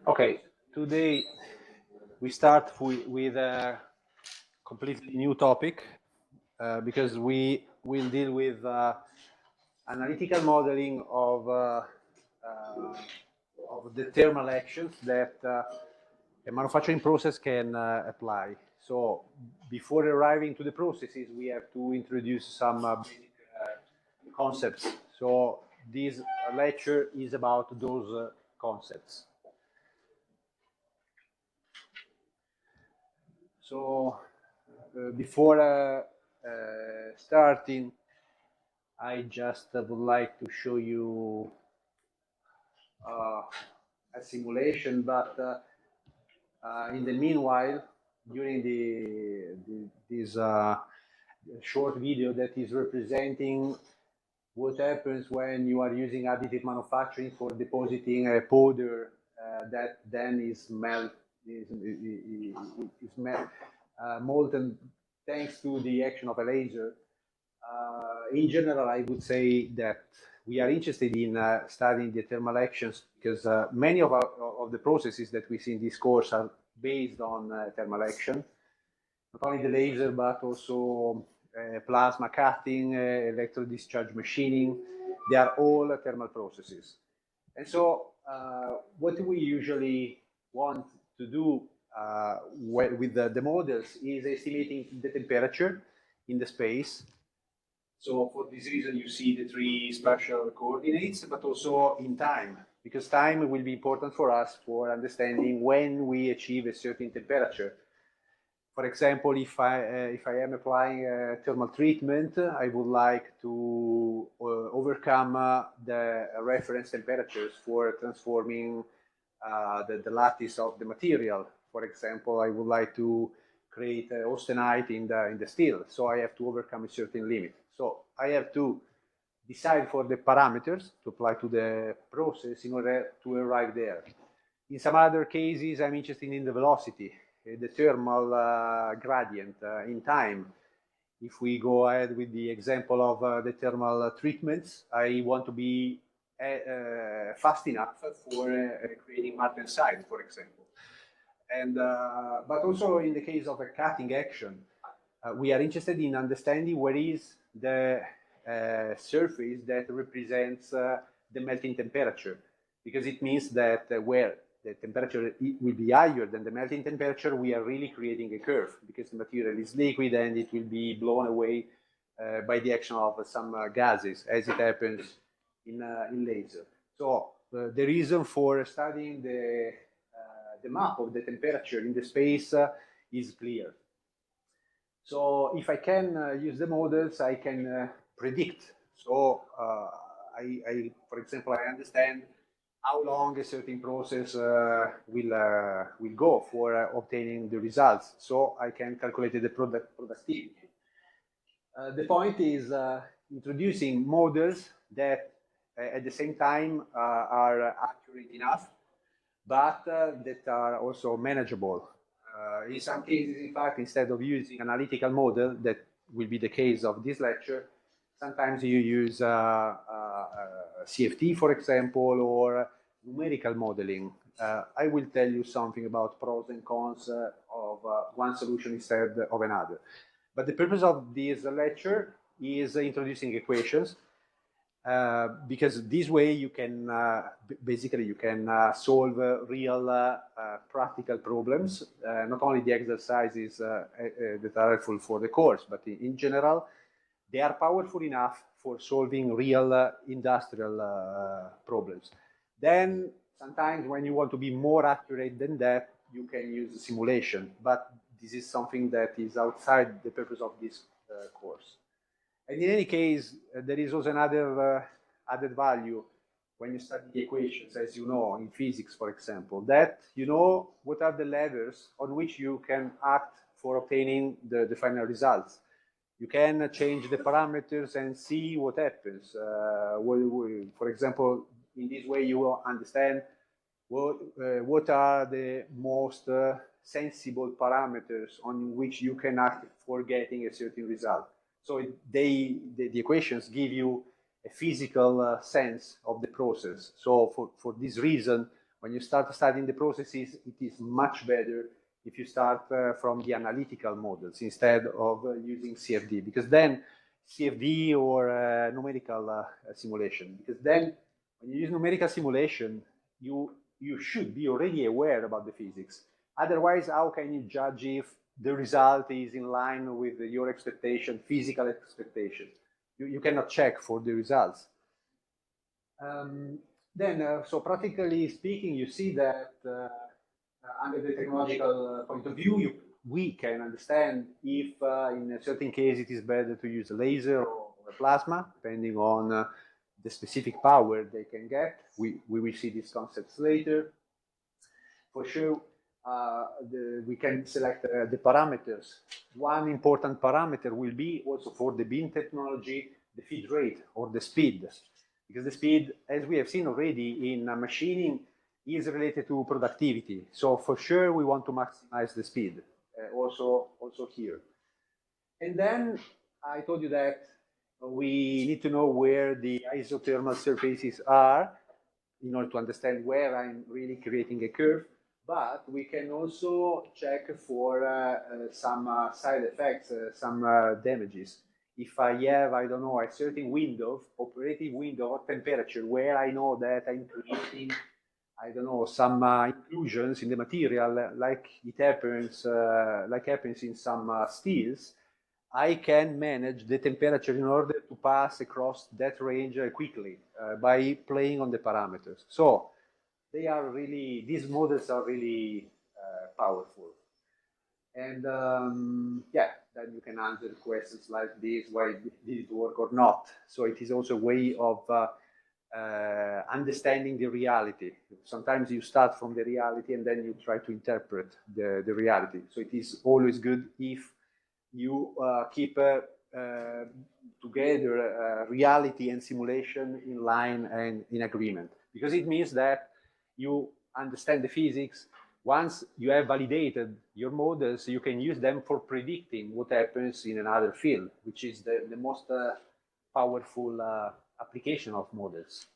Okay, today we start with a completely new topic because we will deal with analytical modeling of the thermal actions that a manufacturing process can apply. So before arriving to the processes, we have to introduce some basic concepts. So this lecture is about those concepts. So before starting, I just would like to show you a simulation, but in the meanwhile, during this short video that is representing what happens when you are using additive manufacturing for depositing a powder that then is molten thanks to the action of a laser. In general, I would say that we are interested in studying the thermal actions because many of the processes that we see in this course are based on thermal action. Not only the laser, but also plasma cutting, electrodischarge machining. They are all thermal processes. And so what we usually want to do with the models is estimating the temperature in the space. So for this reason, you see the three spatial coordinates, but also in time, because time will be important for us for understanding when we achieve a certain temperature. For example, if I am applying a thermal treatment, I would like to overcome the reference temperatures for transforming the lattice of the material. For example, I would like to create austenite in the steel, so I have to overcome a certain limit. So I have to decide for the parameters to apply to the process in order to arrive there. In some other cases, I'm interested in the velocity, the thermal gradient in time. If we go ahead with the example of the thermal treatments, I want to be fast enough for creating martensite, for example. And but also in the case of a cutting action, we are interested in understanding what is the surface that represents the melting temperature, because it means that where the temperature will be higher than the melting temperature, we are really creating a curve, because the material is liquid and it will be blown away by the action of some gases, as it happens in laser. So the reason for studying the map of the temperature in the space is clear. So if I can use the models, I can predict. So for example, I understand how long a certain process will go for obtaining the results. So I can calculate the productivity. The point is introducing models that at the same time are accurate enough, but that are also manageable. In some cases, in fact, instead of using analytical model, that will be the case of this lecture, sometimes you use CFT, for example, or numerical modeling. I will tell you something about pros and cons of one solution instead of another. But the purpose of this lecture is introducing equations, because this way you can basically you can solve real practical problems, not only the exercises that are helpful for the course, but in general they are powerful enough for solving real industrial problems. Then sometimes when you want to be more accurate than that, you can use simulation, but this is something that is outside the purpose of this course. And in any case, there is also another added value when you study the equations, as you know, in physics, for example, that you know what are the levers on which you can act for obtaining the final results. You can change the parameters and see what happens. For example, in this way, you will understand what are the most sensible parameters on which you can act for getting a certain result. So the equations give you a physical sense of the process. So for this reason, when you start studying the processes, it is much better if you start from the analytical models instead of using CFD, because then CFD or numerical simulation, because then when you use numerical simulation, you should be already aware about the physics. Otherwise, how can you judge if the result is in line with your expectation, physical expectation? You cannot check for the results. So practically speaking, you see that under the technological point of view, we can understand if in a certain case it is better to use a laser or a plasma, depending on the specific power they can get. We will see these concepts later. For sure, we can select the parameters. One important parameter will be also for the beam technology, the feed rate or the speed. Because the speed, as we have seen already in machining, is related to productivity. So for sure, we want to maximize the speed, also here. And then I told you that we need to know where the isothermal surfaces are in order to understand where I'm really creating a curve. But we can also check for some side effects, some damages. If I have, I don't know, a certain window, operative window or temperature where I know that I'm creating, I don't know, some inclusions in the material, like it happens, in some steels, I can manage the temperature in order to pass across that range quickly by playing on the parameters. So they are really, these models are really powerful. And yeah, then you can answer questions like this, why did it work or not? So it is also a way of understanding the reality. Sometimes you start from the reality and then you try to interpret the reality. So it is always good if you keep together reality and simulation in line and in agreement, because it means that you understand the physics. Once you have validated your models, you can use them for predicting what happens in another field, which is the most powerful application of models.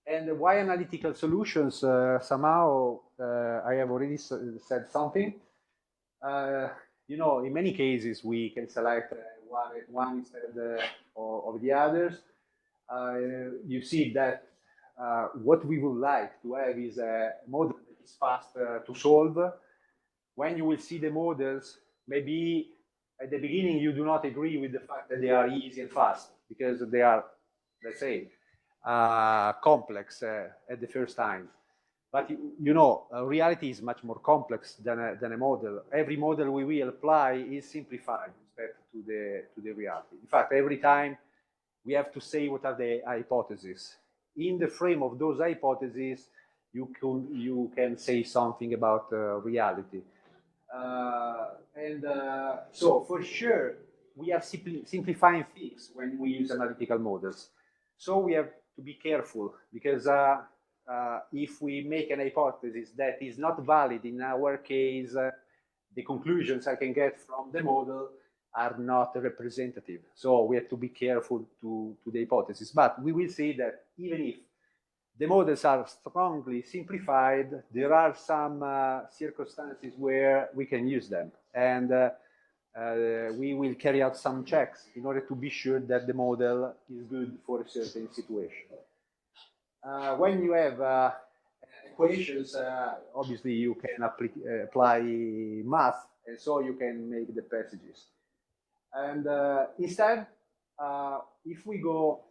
And why analytical solutions? Somehow, I have already said something. You know, in many cases, we can select one instead of the others. You see that what we would like to have is a model that is fast to solve. When you will see the models, maybe at the beginning you do not agree with the fact that they are easy and fast, because they are, let's say, complex at the first time. But you know, reality is much more complex than a model. Every model we will apply is simplified with respect to the reality. In fact, every time we have to say what are the hypotheses. In the frame of those hypotheses, you can say something about reality. So for sure, we are simplifying things when we use analytical models. So we have to be careful, because if we make an hypothesis that is not valid in our case, the conclusions I can get from the model are not representative. So we have to be careful to the hypothesis. But we will see that even if the models are strongly simplified, there are some circumstances where we can use them. And we will carry out some checks in order to be sure that the model is good for a certain situation. When you have equations, obviously you can apply math, and so you can make the passages. And instead, if we go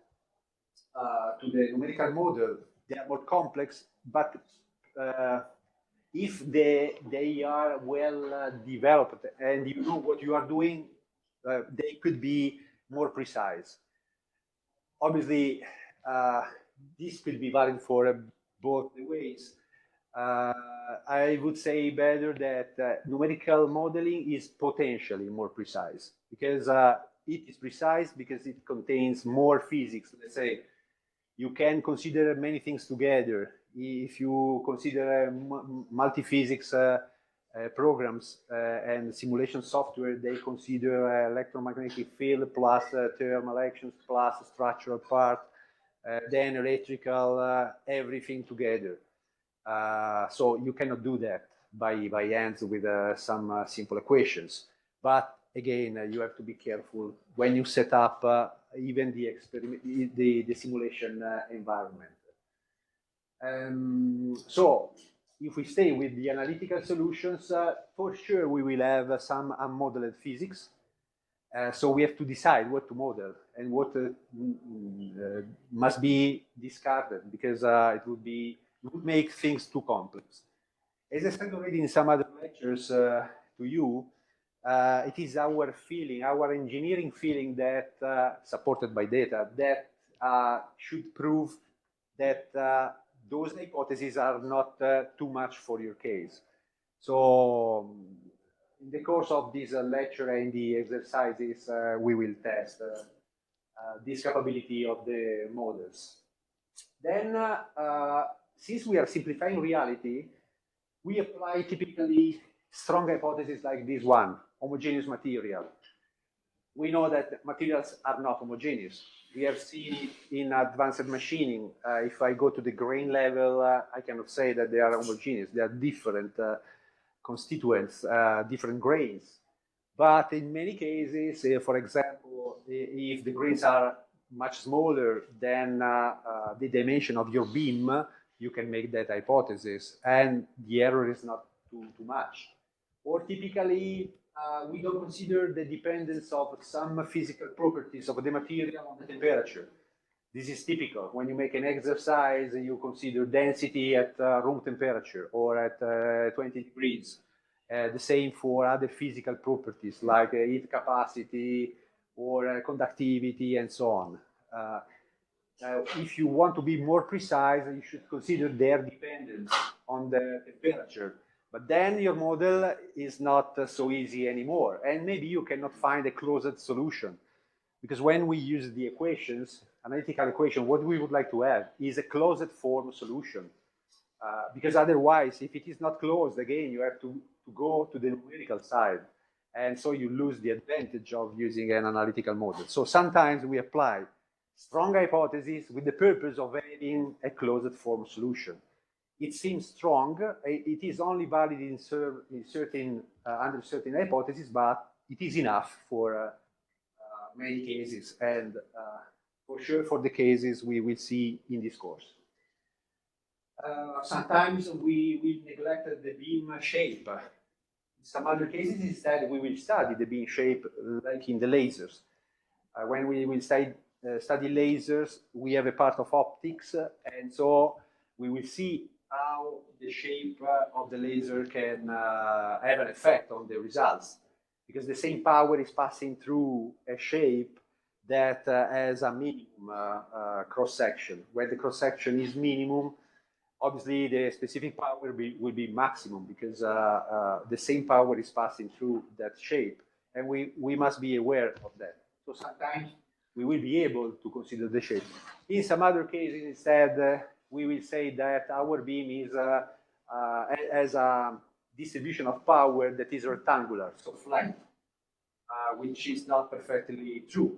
to the numerical model, they are more complex, but if they are well developed and you know what you are doing, they could be more precise. Obviously, this could be valid for both the ways. I would say better that numerical modeling is potentially more precise, because it is precise because it contains more physics. Let's say you can consider many things together if you consider multi-physics programs and simulation software, they consider electromagnetic field plus thermal actions plus structural part, then electrical, everything together. So you cannot do that by hands with some simple equations. But again, you have to be careful when you set up even the simulation environment. So if we stay with the analytical solutions, for sure we will have some unmodeled physics. So we have to decide what to model and what must be discarded, because it would make things too complex. As I said already in some other lectures to you, it is our feeling, our engineering feeling that, supported by data, that should prove that those hypotheses are not too much for your case. So in the course of this lecture and the exercises, we will test this capability of the models. Then, since we are simplifying reality, we apply typically strong hypotheses like this one, homogeneous material. We know that materials are not homogeneous. We have seen it in advanced machining. If I go to the grain level, I cannot say that they are homogeneous. They are different constituents, different grains. But in many cases, for example, if the grains are much smaller than the dimension of your beam, you can make that hypothesis, and the error is not too much. Or typically, we don't consider the dependence of some physical properties of the material on the temperature. This is typical. When you make an exercise, you consider density at room temperature or at 20 degrees. The same for other physical properties like heat capacity or conductivity and so on. If you want to be more precise, you should consider their dependence on the temperature. But then your model is not so easy anymore. And maybe you cannot find a closed solution. Because when we use the equations, analytical equation, what we would like to have is a closed form solution. Because otherwise, if it is not closed, again, you have to go to the numerical side. And so you lose the advantage of using an analytical model. So sometimes we apply strong hypotheses with the purpose of having a closed form solution. It seems strong. It is only valid in certain under certain hypotheses, but it is enough for many cases, and for sure for the cases we will see in this course. Sometimes we neglected the beam shape. In some other cases, instead, we will study the beam shape, like in the lasers. When we will study lasers, we have a part of optics, and so we will see how the shape of the laser can have an effect on the results, because the same power is passing through a shape that has a minimum cross-section. When the cross-section is minimum, obviously the specific power will be maximum, because the same power is passing through that shape, and we must be aware of that. So sometimes we will be able to consider the shape. In some other cases, instead, we will say that our beam is as a distribution of power that is rectangular, so flat, which is not perfectly true.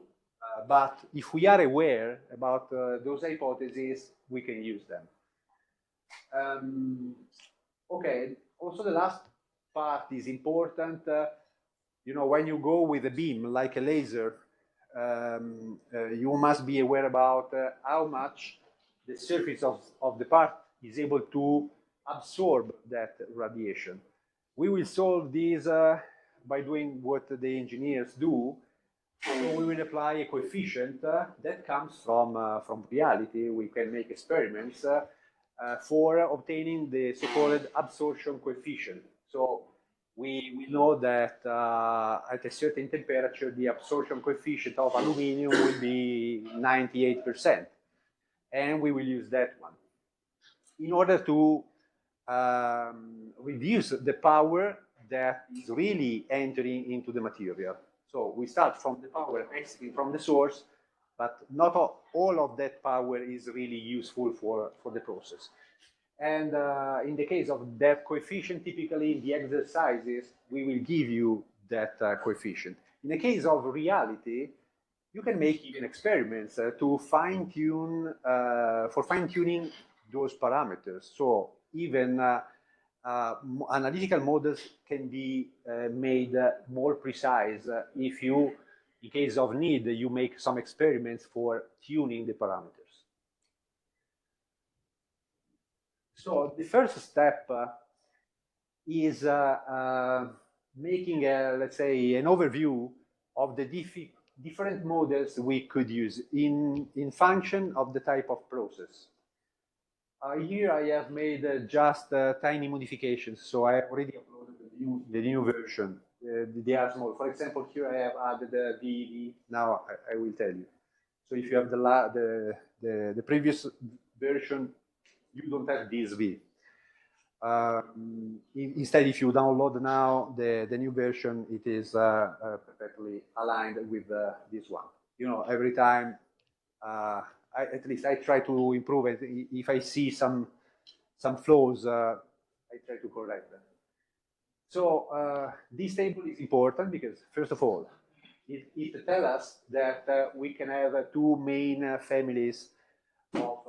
But if we are aware about those hypotheses, we can use them. Okay, also the last part is important. You know, when you go with a beam like a laser, you must be aware about how much the surface of the part is able to absorb that radiation. We will solve this by doing what the engineers do. So we will apply a coefficient that comes from reality. We can make experiments for obtaining the so-called absorption coefficient. So we know that at a certain temperature, the absorption coefficient of aluminum will be 98%. And we will use that one in order to reduce the power that is really entering into the material. So we start from the power exiting from the source, but not all of that power is really useful for the process. And in the case of that coefficient, typically in the exercises, we will give you that coefficient. In the case of reality, you can make even experiments to fine-tune, for fine-tuning those parameters. So even analytical models can be made more precise if you, in case of need, you make some experiments for tuning the parameters. So the first step is making, let's say, an overview of the different models we could use in function of the type of process. Here I have made just tiny modifications, so I already uploaded the new version. They are small. For example, here I have added the DEV. Now I will tell you. So if you have the previous version, you don't have this V. Instead, if you download now the new version, it is perfectly aligned with this one. You know, every time, at least I try to improve it. If I see some flaws, I try to correct them. So this table is important because, first of all, it tells us that we can have two main families of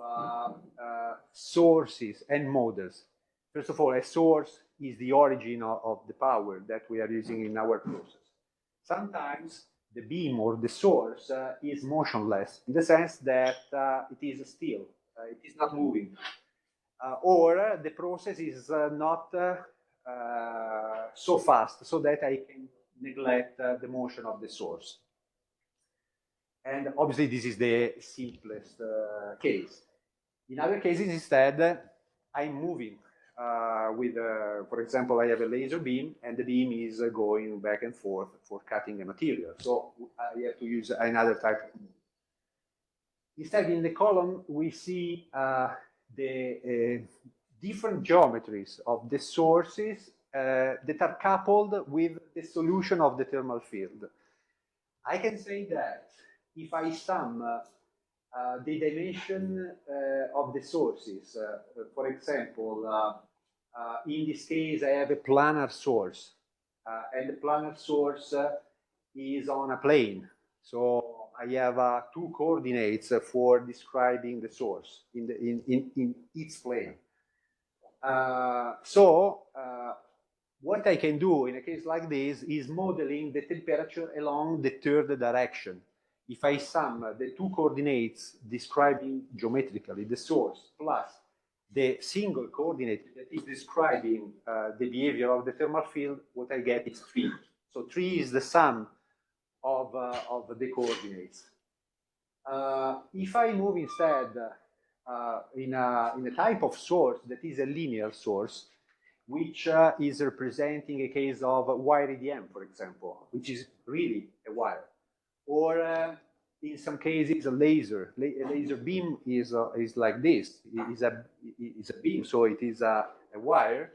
sources and models. First of all, a source is the origin of the power that we are using in our process. Sometimes the beam or the source is motionless in the sense that it is still, it is not moving. Or the process is not so fast so that I can neglect the motion of the source. And obviously, this is the simplest case. In other cases, instead, I'm moving with, for example, I have a laser beam, and the beam is going back and forth for cutting a material. So I have to use another type of move. Instead, in the column, we see the different geometries of the sources that are coupled with the solution of the thermal field. I can say that if I sum the dimension of the sources, for example, in this case, I have a planar source, and the planar source is on a plane. So I have two coordinates for describing the source in its plane. What I can do in a case like this is modeling the temperature along the third direction. If I sum the two coordinates describing geometrically the source plus the single coordinate that is describing the behavior of the thermal field, what I get is 3. So 3 is the sum of the coordinates. If I move instead in a type of source that is a linear source, which is representing a case of wire EDM, for example, which is really a wire. Or in some cases, a laser beam is like this. It is a beam, so it is a wire.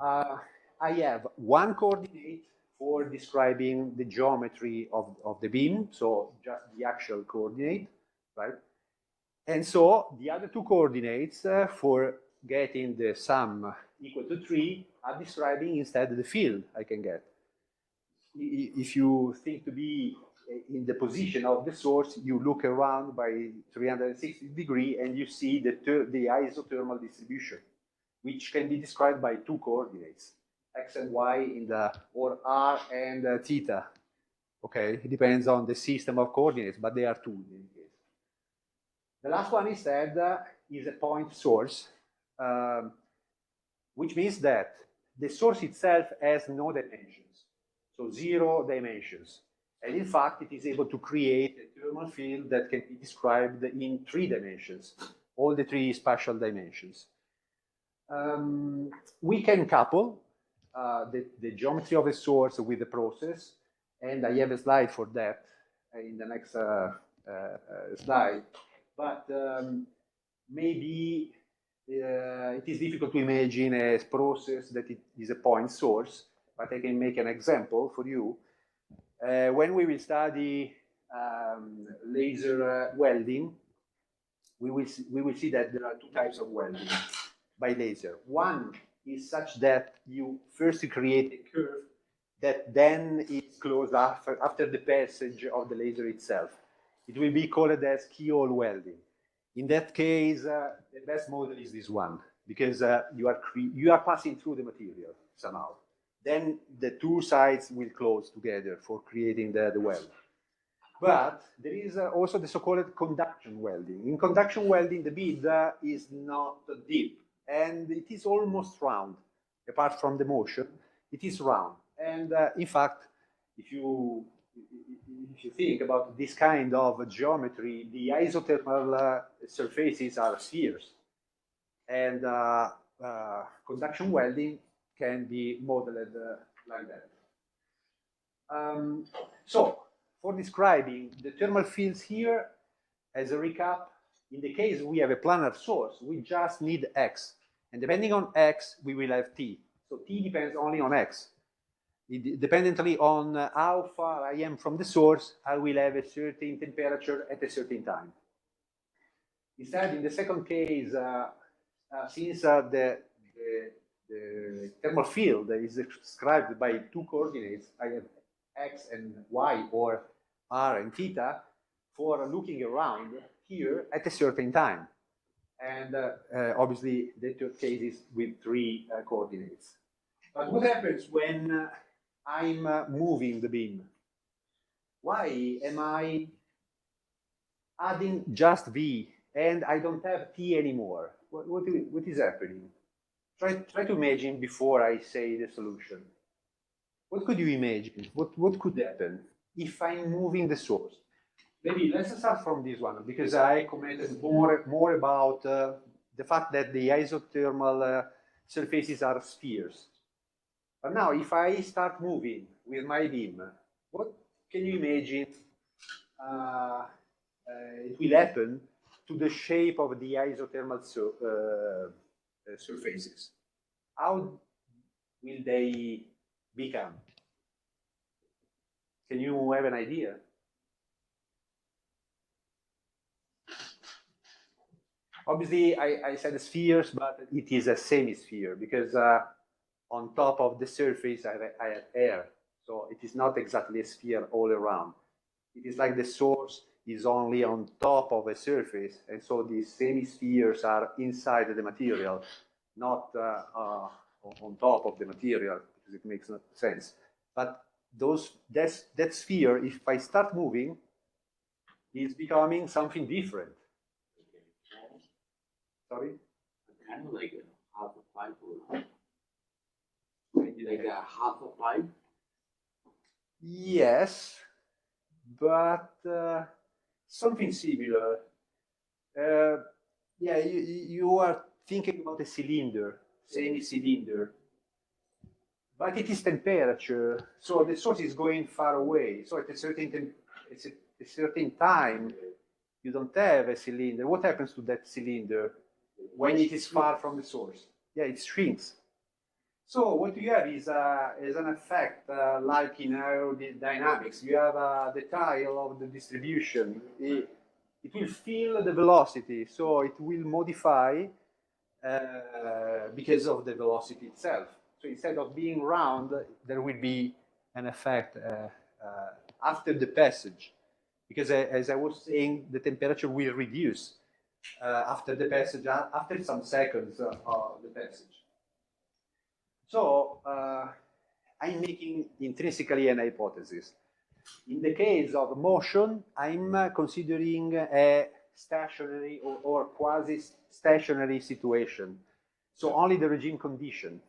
I have one coordinate for describing the geometry of the beam, so just the actual coordinate, right? And so the other two coordinates for getting the sum equal to 3 are describing instead the field I can get. If you think to be in the position of the source, you look around by 360 degrees and you see the isothermal distribution, which can be described by two coordinates, x and y or r and theta. Okay, it depends on the system of coordinates, but they are two in any case. The last one instead is a point source, which means that the source itself has no dimensions, so 0 dimensions. And in fact, it is able to create a thermal field that can be described in 3 dimensions, all the 3 spatial dimensions. We can couple the geometry of a source with the process, and I have a slide for that in the next slide. But maybe it is difficult to imagine a process that it is a point source, but I can make an example for you. When we will study laser welding, we will see that there are 2 types of welding. by laser. One is such that you first create a curve that then is closed after the passage of the laser itself. It will be called as keyhole welding. In that case, the best model is this one, because you are passing through the material somehow. Then the two sides will close together for creating the weld. But there is also the so-called conduction welding. In conduction welding, the bead is not deep, and it is almost round. Apart from the motion, it is round. And in fact, if you think about this kind of geometry, the isothermal surfaces are spheres. And conduction welding can be modeled like that. So, for describing the thermal fields here, as a recap, in the case we have a planar source, we just need X. And depending on X, we will have T. So T depends only on X. Dependently on how far I am from the source, I will have a certain temperature at a certain time. Instead, in the second case, since the thermal field is described by two coordinates, I have X and Y, or R and theta, for looking around here at a certain time. And obviously, the third case is with three coordinates. But what happens when I'm moving the beam? Why am I adding just V and I don't have T anymore? What is happening? Try to imagine before I say the solution. What could you imagine? What could happen if I'm moving the source? Maybe let's start from this one, because I commented more about the fact that the isothermal surfaces are spheres. But now, if I start moving with my beam, what can you imagine it will happen to the shape of the isothermal surfaces? How will they become? Can you have an idea? Obviously, I said spheres, but it is a semi-sphere, because on top of the surface, I have air. So it is not exactly a sphere all around. It is like the source is only on top of a surface, and so these semi-spheres are inside the material, not on top of the material, because it makes no sense. But that sphere, if I start moving, is becoming something different. Sorry? Kind of like a half a pipe, or like a half a pipe. Yes, but something similar. Yeah, you are thinking about a cylinder, semi-cylinder, but it is temperature, so the source is going far away. So at a certain time, you don't have a cylinder. What happens to that cylinder when it is far from the source? Yeah, it shrinks. So what you have is an effect like in aerodynamics. You have the tile of the distribution. It will feel the velocity, so it will modify because of the velocity itself. So instead of being round, there will be an effect after the passage, because as I was saying, the temperature will reduce after the passage, after some seconds of the passage. So I'm making intrinsically an hypothesis. In the case of motion, I'm considering a stationary or quasi-stationary situation. So only the regime condition.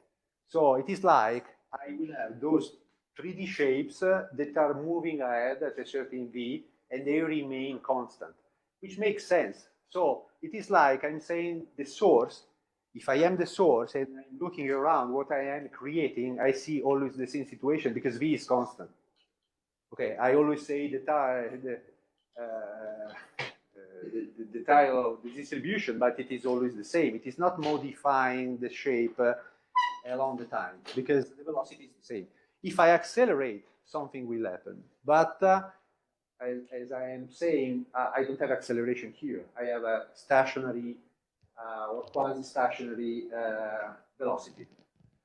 So it is like I will have those 3D shapes that are moving ahead at a certain V, and they remain constant, which makes sense. So it is like I'm saying the source. If I am the source and I'm looking around what I am creating, I see always the same situation because V is constant. Okay, I always say the tile of the distribution, but it is always the same. It is not modifying the shape along the time because the velocity is the same. If I accelerate, something will happen. But as I am saying, I don't have acceleration here. I have a stationary or quasi-stationary velocity.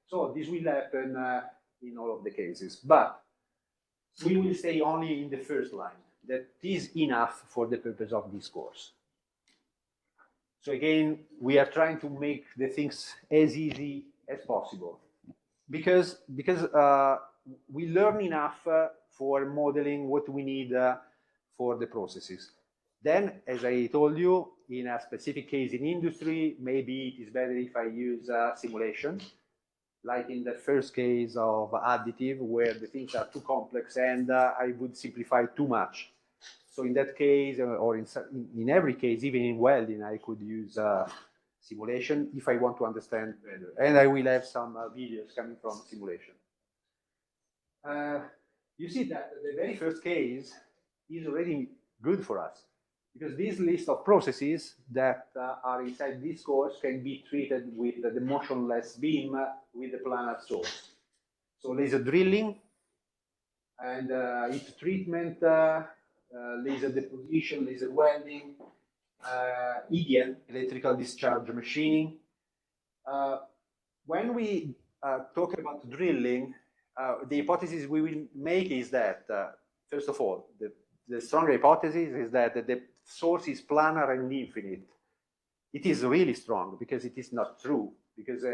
So this will happen in all of the cases, but we will stay only in the first line. That is enough for the purpose of this course. So again, we are trying to make the things as easy as possible, because we learn enough for modeling what we need for the processes. Then, as I told you, in a specific case in industry, maybe it is better if I use simulation, like in the first case of additive, where the things are too complex and I would simplify too much. So in that case, or in every case, even in welding, I could use simulation if I want to understand better. And I will have some videos coming from simulation. You see that the very first case is already good for us, because this list of processes that are inside this course can be treated with the motionless beam with the planar source. So laser drilling and heat treatment, laser deposition, laser welding, EDM, electrical discharge machining. When we talk about drilling, the hypothesis we will make is that, first of all, the strong hypothesis is that the source is planar and infinite. It is really strong, because it is not true, because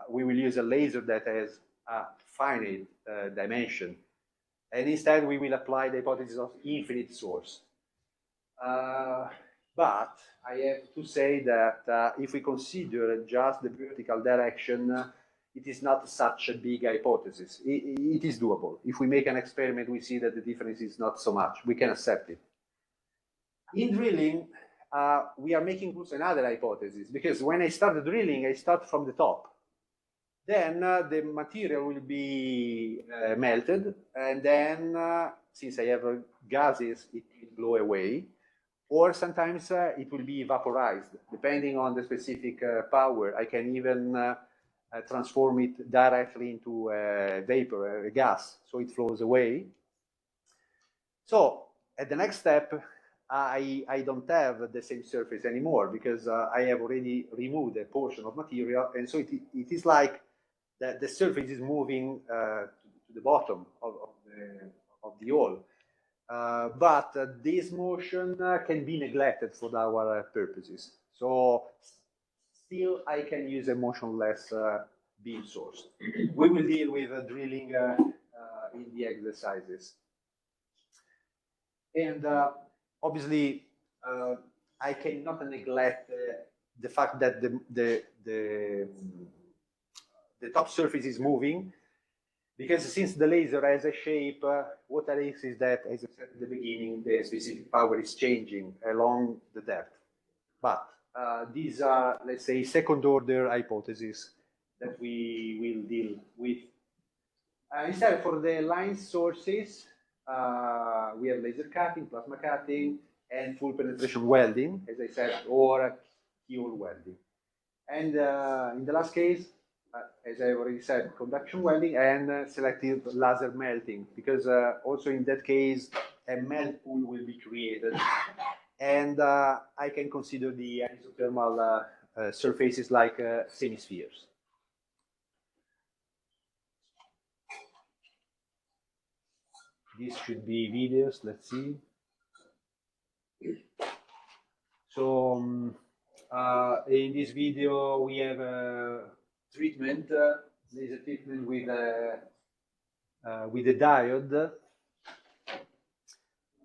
we will use a laser that has a finite dimension. And instead, we will apply the hypothesis of infinite source. But I have to say that if we consider just the vertical direction, it is not such a big hypothesis. It is doable. If we make an experiment, we see that the difference is not so much. We can accept it. In drilling, we are making also another hypothesis, because when I start drilling, I start from the top. Then the material will be melted, and then since I have gases, it will blow away, or sometimes it will be vaporized. Depending on the specific power, I can even transform it directly into a vapor, a gas, so it flows away. So at the next step, I don't have the same surface anymore, because I have already removed a portion of material, and so it is like the surface is moving to the bottom of the hole. But this motion can be neglected for our purposes. So still, I can use a motionless beam source. We will deal with drilling in the exercises. And obviously, I cannot neglect the fact that the top surface is moving, because since the laser has a shape, what it is that, as I said at the beginning, the specific power is changing along the depth. But these are, let's say, second-order hypotheses that we will deal with. Instead, for the line sources, we have laser cutting, plasma cutting, and full penetration welding, as I said, or keyhole welding. And in the last case, as I already said, conduction welding and selective laser melting, because also in that case, a melt pool will be created. And I can consider the isothermal surfaces like semispheres. This should be videos, let's see. So in this video, we have a treatment, laser treatment with a diode.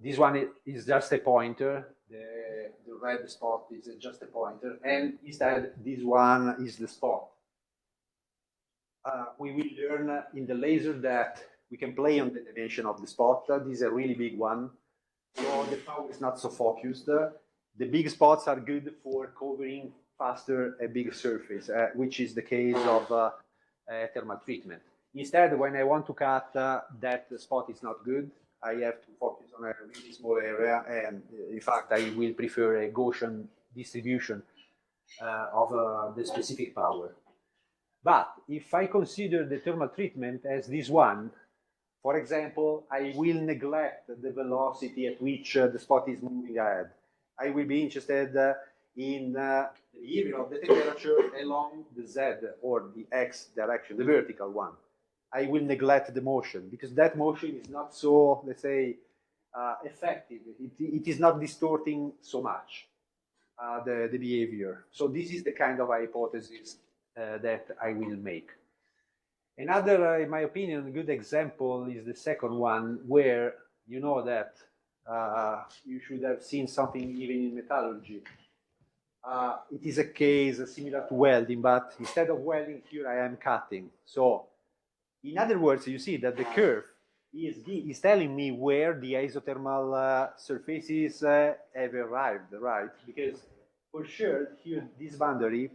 This one is just a pointer. The red spot is just a pointer, and instead this one is the spot. We will learn in the laser that we can play on the dimension of the spot. This is a really big one, so the power is not so focused. The big spots are good for covering faster a big surface, which is the case of thermal treatment. Instead, when I want to cut, that spot is not good. I have to focus on a really small area, and in fact, I will prefer a Gaussian distribution of the specific power. But if I consider the thermal treatment as this one, for example, I will neglect the velocity at which the spot is moving ahead. I will be interested in the behavior of the temperature along the z or the x direction, the vertical one. I will neglect the motion because that motion is not so, let's say, effective. It is not distorting so much the behavior. So this is the kind of hypothesis that I will make. Another, in my opinion, good example is the second one, where you know that you should have seen something even in metallurgy. It is a case similar to welding, but instead of welding, here I am cutting. So, in other words, you see that the curve is telling me where the isothermal surfaces have arrived, right? Because for sure, here, this boundary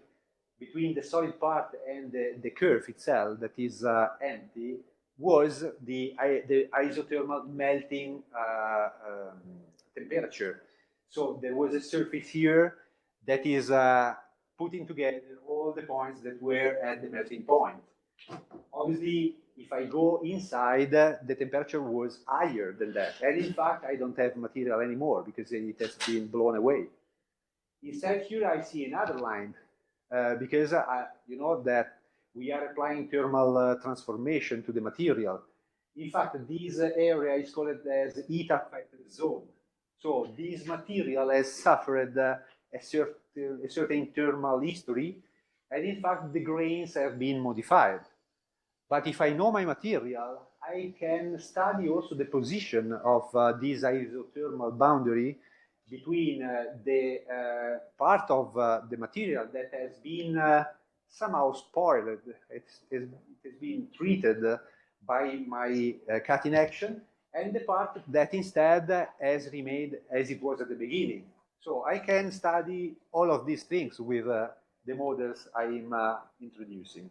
between the solid part and the curve itself that is empty was the isothermal melting temperature. So there was a surface here that is putting together all the points that were at the melting point. Obviously, if I go inside, the temperature was higher than that. And in fact, I don't have material anymore because it has been blown away. Instead, here I see another line because you know that we are applying thermal transformation to the material. In fact, this area is called as heat affected zone. So this material has suffered a certain thermal history, and in fact, the grains have been modified. But if I know my material, I can study also the position of this isothermal boundary between the part of the material that has been somehow spoiled. It has been treated by my cutting action, and the part that instead has remained as it was at the beginning. So I can study all of these things with the models I'm introducing.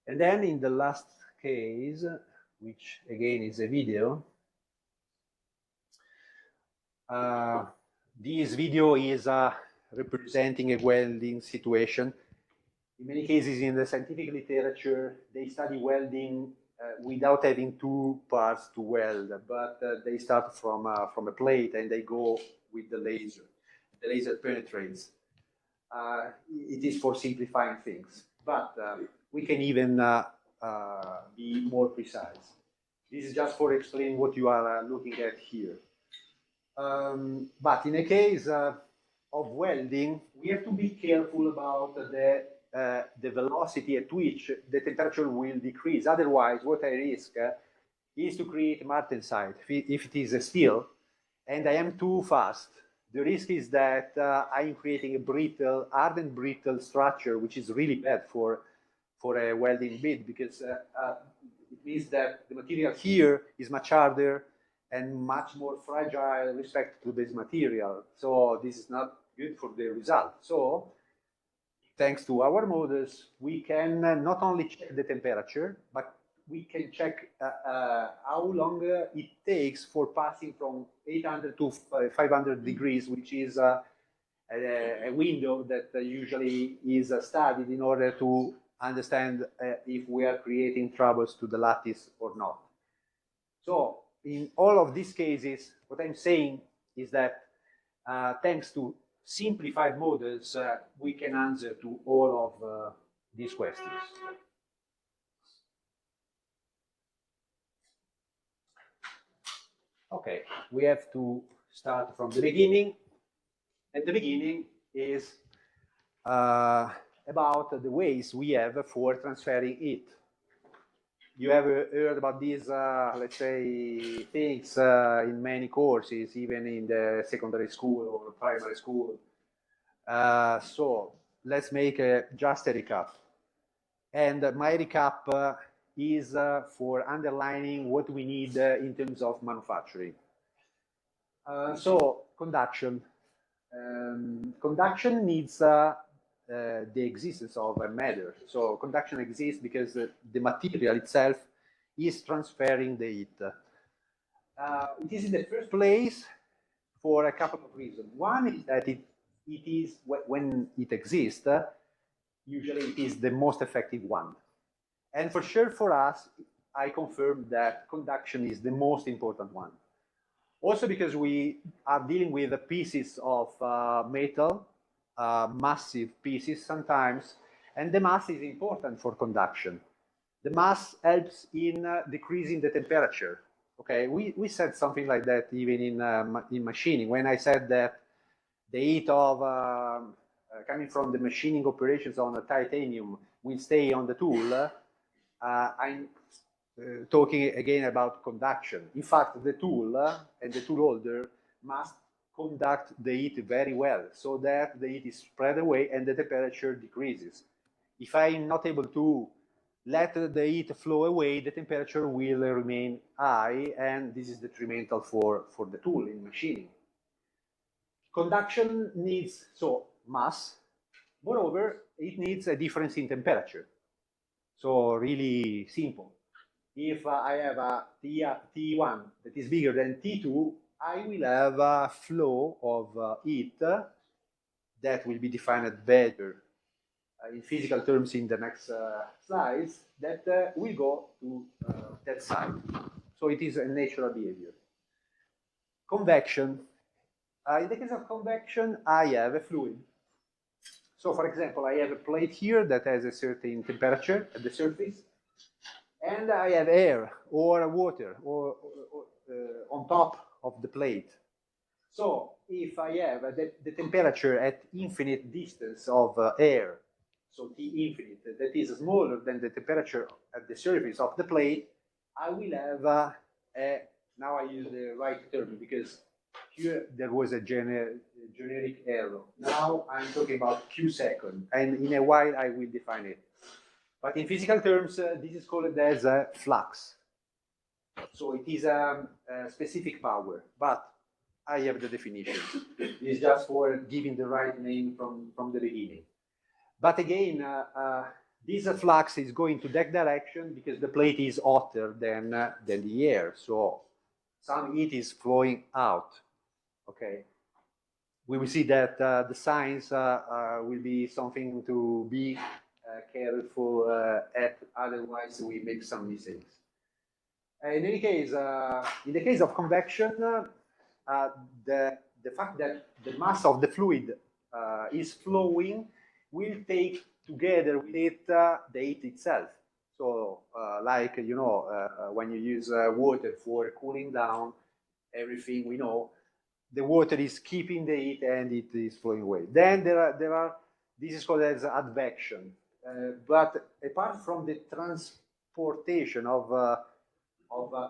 And then in the last case, which again is a video, this video is representing a welding situation. In many cases in the scientific literature, they study welding without having two parts to weld, but they start from a plate and they go with the laser. The laser penetrates. It is for simplifying things, but we can even be more precise. This is just for explaining what you are looking at here. But in a case of welding, we have to be careful about the velocity at which the temperature will decrease. Otherwise, what I risk is to create martensite. If it is a steel and I am too fast, the risk is that I'm creating a brittle, hardened brittle structure, which is really bad for a welding bit, because it means that the material here is much harder and much more fragile with respect to this material. So this is not good for the result. So thanks to our models, we can not only check the temperature, but we can check how long it takes for passing from 800 to 500 degrees, which is a window that usually is studied in order to understand if we are creating troubles to the lattice or not. So in all of these cases, what I'm saying is that thanks to simplified models, we can answer to all of these questions. Okay, we have to start from the beginning. And the beginning is about the ways we have for transferring heat. You have heard about these, let's say, things in many courses, even in the secondary school or primary school. So let's make just a recap. And my recap is for underlining what we need in terms of manufacturing. So conduction. Conduction needs the existence of a matter. So conduction exists because the material itself is transferring the heat. It is in the first place for a couple of reasons. One is that it is, when it exists, usually it is the most effective one. And for sure for us, I confirm that conduction is the most important one. Also because we are dealing with pieces of metal massive pieces sometimes, and the mass is important for conduction. The mass helps in decreasing the temperature. Okay, we said something like that even in machining, when I said that the heat of coming from the machining operations on a titanium will stay on the tool. I'm talking again about conduction. In fact, the tool and the tool holder must conduct the heat very well so that the heat is spread away and the temperature decreases. If I'm not able to let the heat flow away, the temperature will remain high, and this is detrimental for the tool in machining. Conduction needs, so mass, moreover, it needs a difference in temperature. So really simple. If I have a T1 that is bigger than T2, I will have a flow of heat that will be defined better in physical terms in the next slides, that will go to that side. So it is a natural behavior. Convection. In the case of convection, I have a fluid. So for example, I have a plate here that has a certain temperature at the surface, and I have air or water or on top of the plate. So if I have the temperature at infinite distance of air, so T infinite, that is smaller than the temperature at the surface of the plate, I will have now I use the right term because here there was a generic error. Now I'm talking about Q second, and in a while I will define it. But in physical terms, this is called as a flux. So it is a specific power, but I have the definition. It's just for giving the right name from the beginning. But again, this flux is going to that direction because the plate is hotter than the air. So some heat is flowing out. Okay. We will see that the signs will be something to be careful at, otherwise we make some mistakes. In any case, in the case of convection, the fact that the mass of the fluid is flowing will take together with it the heat itself. So like, you know, when you use water for cooling down everything, we know the water is keeping the heat and it is flowing away. Then there are this is called as advection. But apart from the transportation of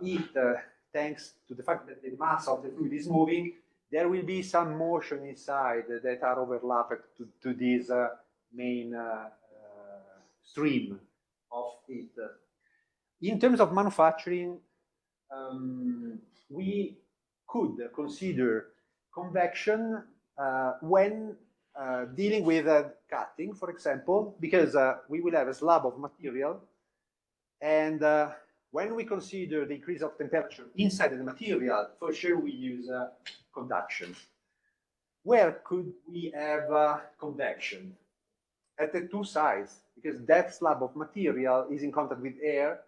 heat, thanks to the fact that the mass of the fluid is moving, there will be some motion inside that are overlapped to this main stream of heat. In terms of manufacturing, we could consider convection when dealing with cutting, for example, because we will have a slab of material, and when we consider the increase of temperature inside the material, for sure we use conduction. Where could we have convection? At the two sides, because that slab of material is in contact with air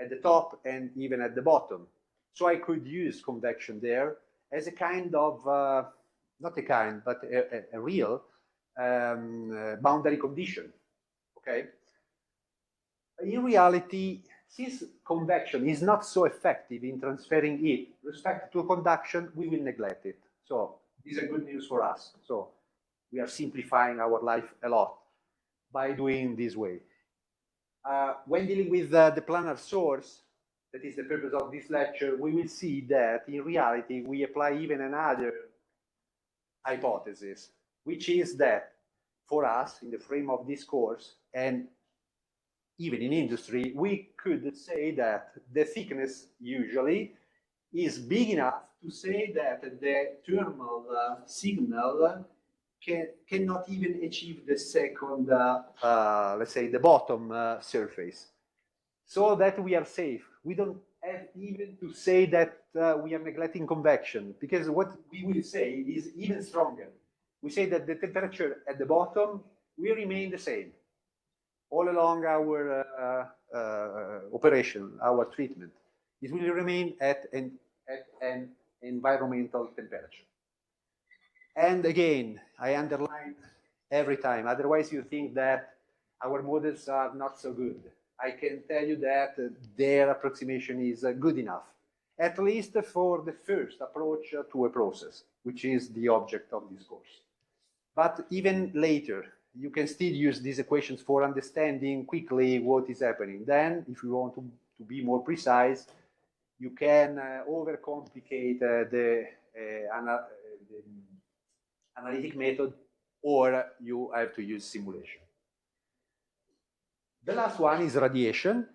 at the top and even at the bottom. So I could use convection there as a kind of, not a kind, but a real boundary condition, okay? In reality, since convection is not so effective in transferring heat with respect to conduction, we will neglect it. So this is a good news for us. So we are simplifying our life a lot by doing this way. When dealing with the planar source, that is the purpose of this lecture, we will see that in reality we apply even another hypothesis, which is that for us, in the frame of this course, and even in industry, we could say that the thickness usually is big enough to say that the thermal signal cannot even achieve the second, let's say, the bottom surface, so that we are safe. We don't have even to say that we are neglecting convection, because what we will say is even stronger. We say that the temperature at the bottom will remain the same all along our operation, our treatment. It will remain at an environmental temperature. And again, I underline every time. Otherwise, you think that our models are not so good. I can tell you that their approximation is good enough, at least for the first approach to a process, which is the object of this course. But even later, you can still use these equations for understanding quickly what is happening. Then, if you want to be more precise, you can overcomplicate the analytic method, or you have to use simulation. The last one is radiation.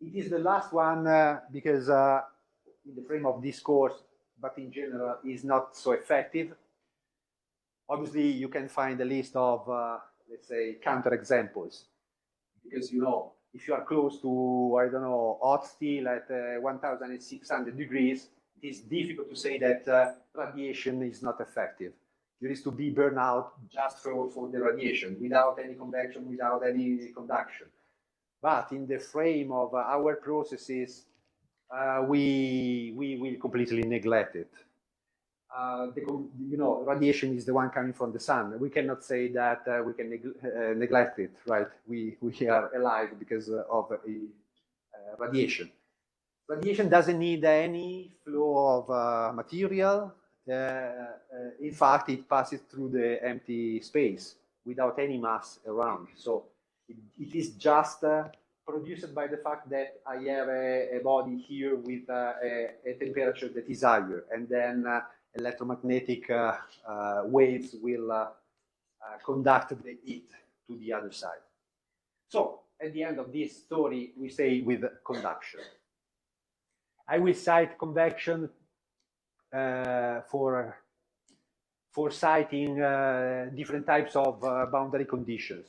It is the last one because in the frame of this course, but in general, is not so effective. Obviously, you can find a list of, let's say, counterexamples. Because, you know, if you are close to, I don't know, hot steel at 1,600 degrees, it is difficult to say that radiation is not effective. There is to be burned out just for the radiation, without any convection, without any conduction. But in the frame of our processes, we will completely neglect it. You know, radiation is the one coming from the sun. We cannot say that we can neglect it, right? We are alive because of radiation. Radiation doesn't need any flow of material. In fact, it passes through the empty space without any mass around. So it is just produced by the fact that I have a body here with a temperature that is higher, and then electromagnetic waves will conduct the heat to the other side. So at the end of this story, we say with conduction. I will cite convection for citing different types of boundary conditions,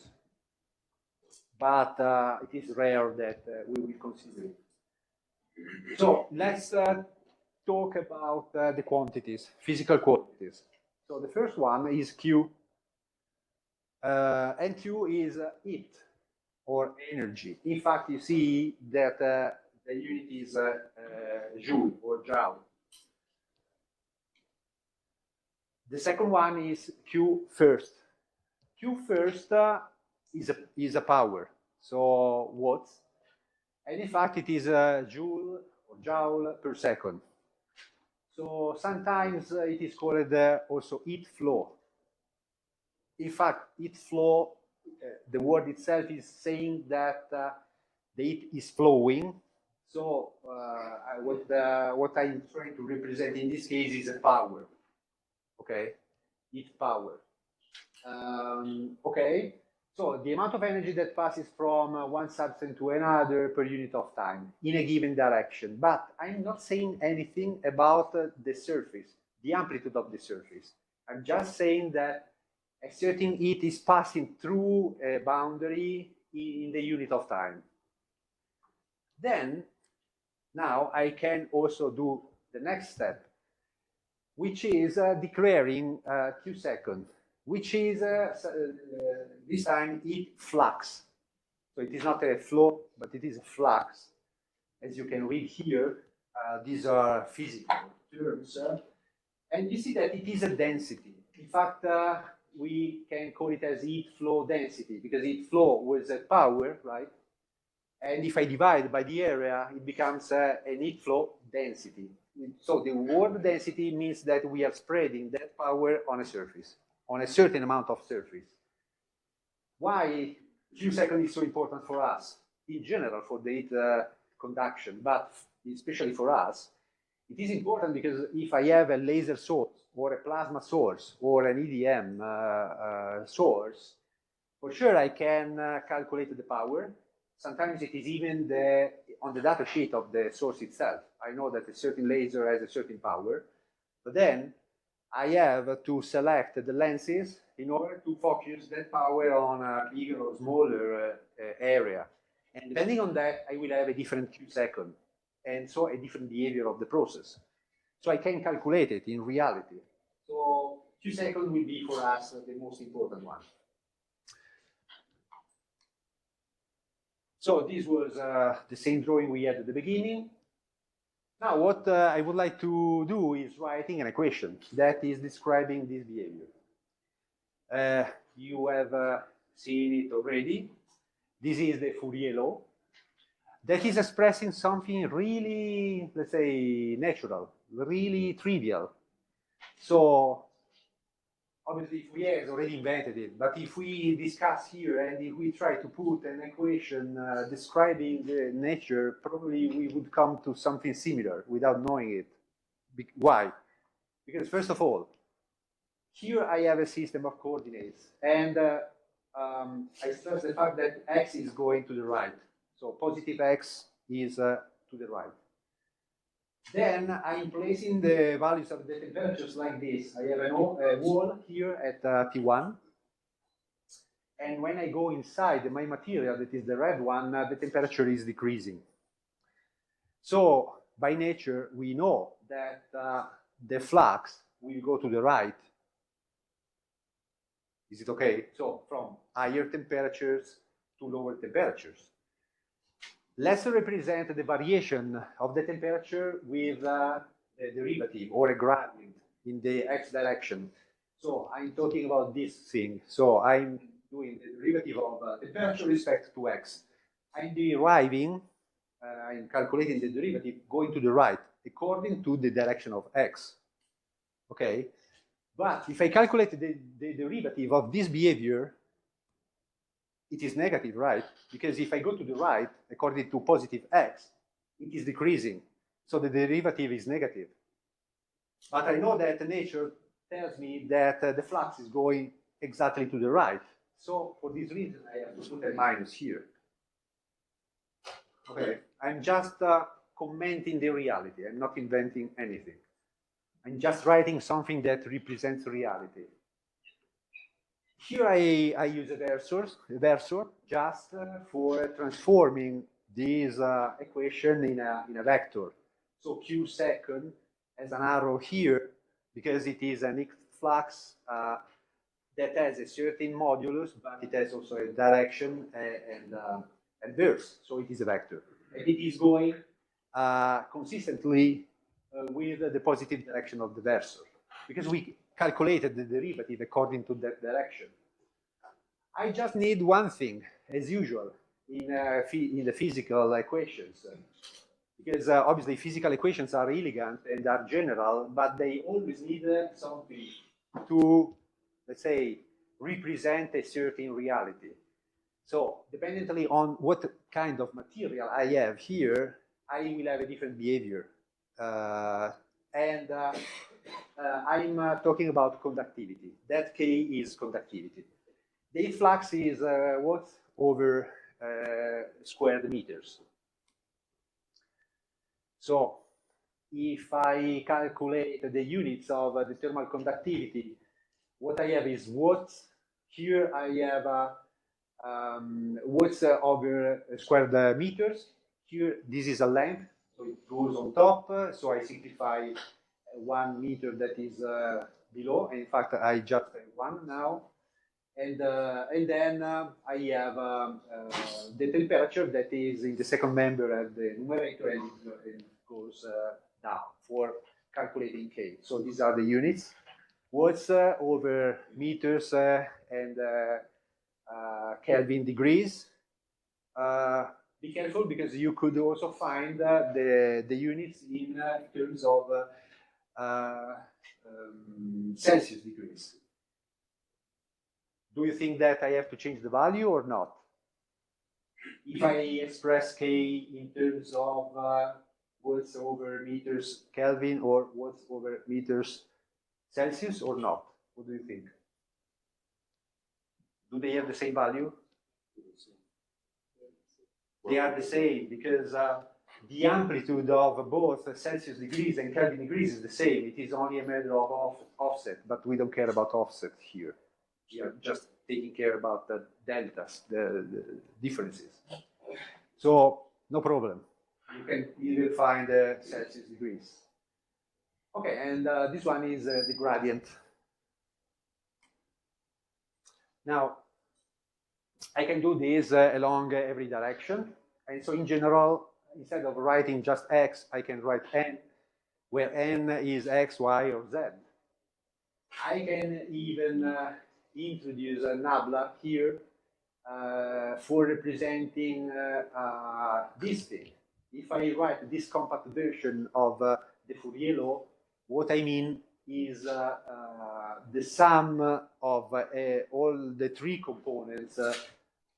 but it is rare that we will consider it. So let's talk about the quantities, physical quantities. So the first one is Q, and Q is heat or energy. In fact, you see that the unit is joule or joule. The second one is Q first. Q first is a power, so watts, and in fact it is joule or joule per second. So sometimes it is called also heat flow. In fact, heat flow, the word itself is saying that the heat is flowing. So what I'm trying to represent in this case is a power. Okay, heat power. Okay, so the amount of energy that passes from one substance to another per unit of time in a given direction. But I'm not saying anything about the surface, the amplitude of the surface. I'm just saying that a certain heat is passing through a boundary in the unit of time. Then, now I can also do the next step, which is declaring Q second, which is this time heat flux. So it is not a flow, but it is a flux. As you can read here, these are physical terms. And you see that it is a density. In fact, we can call it as heat flow density, because heat flow was a power, right? And if I divide by the area, it becomes an heat flow density. So the word density means that we are spreading that power on a surface, on a certain amount of surface. Why Q second is so important for us? In general, for the heat conduction, but especially for us, it is important because if I have a laser source or a plasma source or an EDM source, for sure I can calculate the power. Sometimes it is even on the data sheet of the source itself. I know that a certain laser has a certain power, but then I have to select the lenses in order to focus that power on a bigger or smaller area. And depending on that, I will have a different Q second, and so a different behavior of the process. So I can calculate it in reality. So Q second will be for us the most important one. So this was the same drawing we had at the beginning. Now what I would like to do is writing an equation that is describing this behavior. you have seen it already. This is the Fourier law that is expressing something really, let's say, natural, really trivial. So obviously Fourier has already invented it, but if we discuss here and if we try to put an equation describing the nature, probably we would come to something similar without knowing it. Why? Because first of all, here I have a system of coordinates, and I stress the fact that x is going to the right. So positive x is to the right. Then I'm placing the values of the temperatures like this. I have a wall here at T1. And when I go inside my material, that is the red one, the temperature is decreasing. So by nature, we know that the flux will go to the right. Is it okay? So from higher temperatures to lower temperatures. Let's represent the variation of the temperature with a derivative or a gradient in the x direction. So I'm talking about this thing. So I'm doing the derivative of temperature respect to x. I'm deriving, I'm calculating the derivative going to the right according to the direction of x. Okay? But if I calculate the derivative of this behavior, it is negative, right? Because if I go to the right, according to positive x, it is decreasing. So the derivative is negative. But I know that nature tells me that the flux is going exactly to the right. So for this reason, I have to put a minus here. Okay, I'm just commenting the reality. I'm not inventing anything. I'm just writing something that represents reality. Here I use a versor just for transforming this equation in a vector. So Q second has an arrow here because it is an X flux that has a certain modulus, but it has also a direction and verse. So it is a vector. And it is going consistently with the positive direction of the versor, because we calculated the derivative according to that direction. I just need one thing, as usual, in the physical equations, because obviously physical equations are elegant and are general, but they always need something to, let's say, represent a certain reality. So dependently on what kind of material I have here, I will have a different behavior. I'm talking about conductivity. That K is conductivity. The flux is what over squared meters. So if I calculate the units of the thermal conductivity, what I have is watts. Here I have watts over squared meters. Here this is a length, so it goes on top. So I simplify 1 meter that is below. In fact, I just have 1 now. And then I have the temperature that is in the second member at the numerator, and it goes down for calculating K. So these are the units. Watts over meters and Kelvin degrees. Be careful, because you could also find the units in terms of Celsius degrees. Do you think that I have to change the value or not? If I express K in terms of watts over meters Kelvin or watts over meters Celsius or not? What do you think? Do they have the same value? They are the same, because the amplitude of both Celsius degrees and Kelvin degrees is the same. It is only a matter of offset, but we don't care about offset here. We are just taking care about the deltas, the differences. So no problem. You can even find Celsius degrees. Okay, and this one is the gradient. Now, I can do this along every direction. And so in general, instead of writing just x, I can write n, where n is x, y, or z. I can even introduce a nabla here for representing this thing. If I write this compact version of the Fourier law, what I mean is the sum of all the three components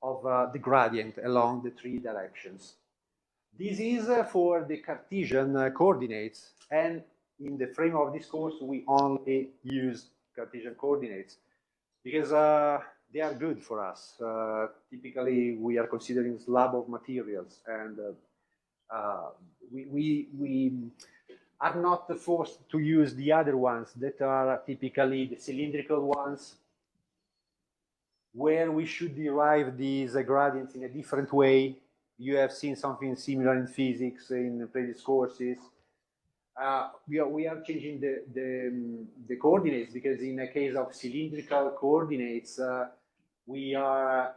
of the gradient along the three directions. This is for the Cartesian coordinates, and in the frame of this course, we only use Cartesian coordinates because they are good for us. Typically, we are considering slab of materials, and we are not forced to use the other ones that are typically the cylindrical ones, where we should derive these gradients in a different way. You have seen something similar in physics in previous courses. We are changing the coordinates because in a case of cylindrical coordinates, we are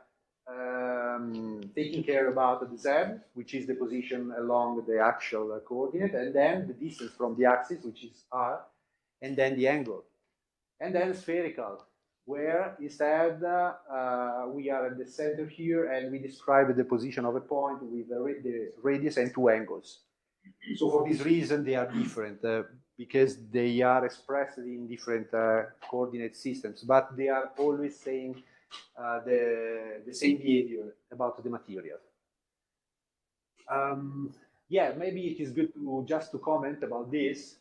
taking care about the z, which is the position along the actual coordinate, and then the distance from the axis, which is r, and then the angle. And then spherical, where instead we are at the center here, and we describe the position of a point with the radius and two angles. So for this reason, they are different because they are expressed in different coordinate systems, but they are always saying the same behavior about the material. Yeah, maybe it is good to just to comment about this.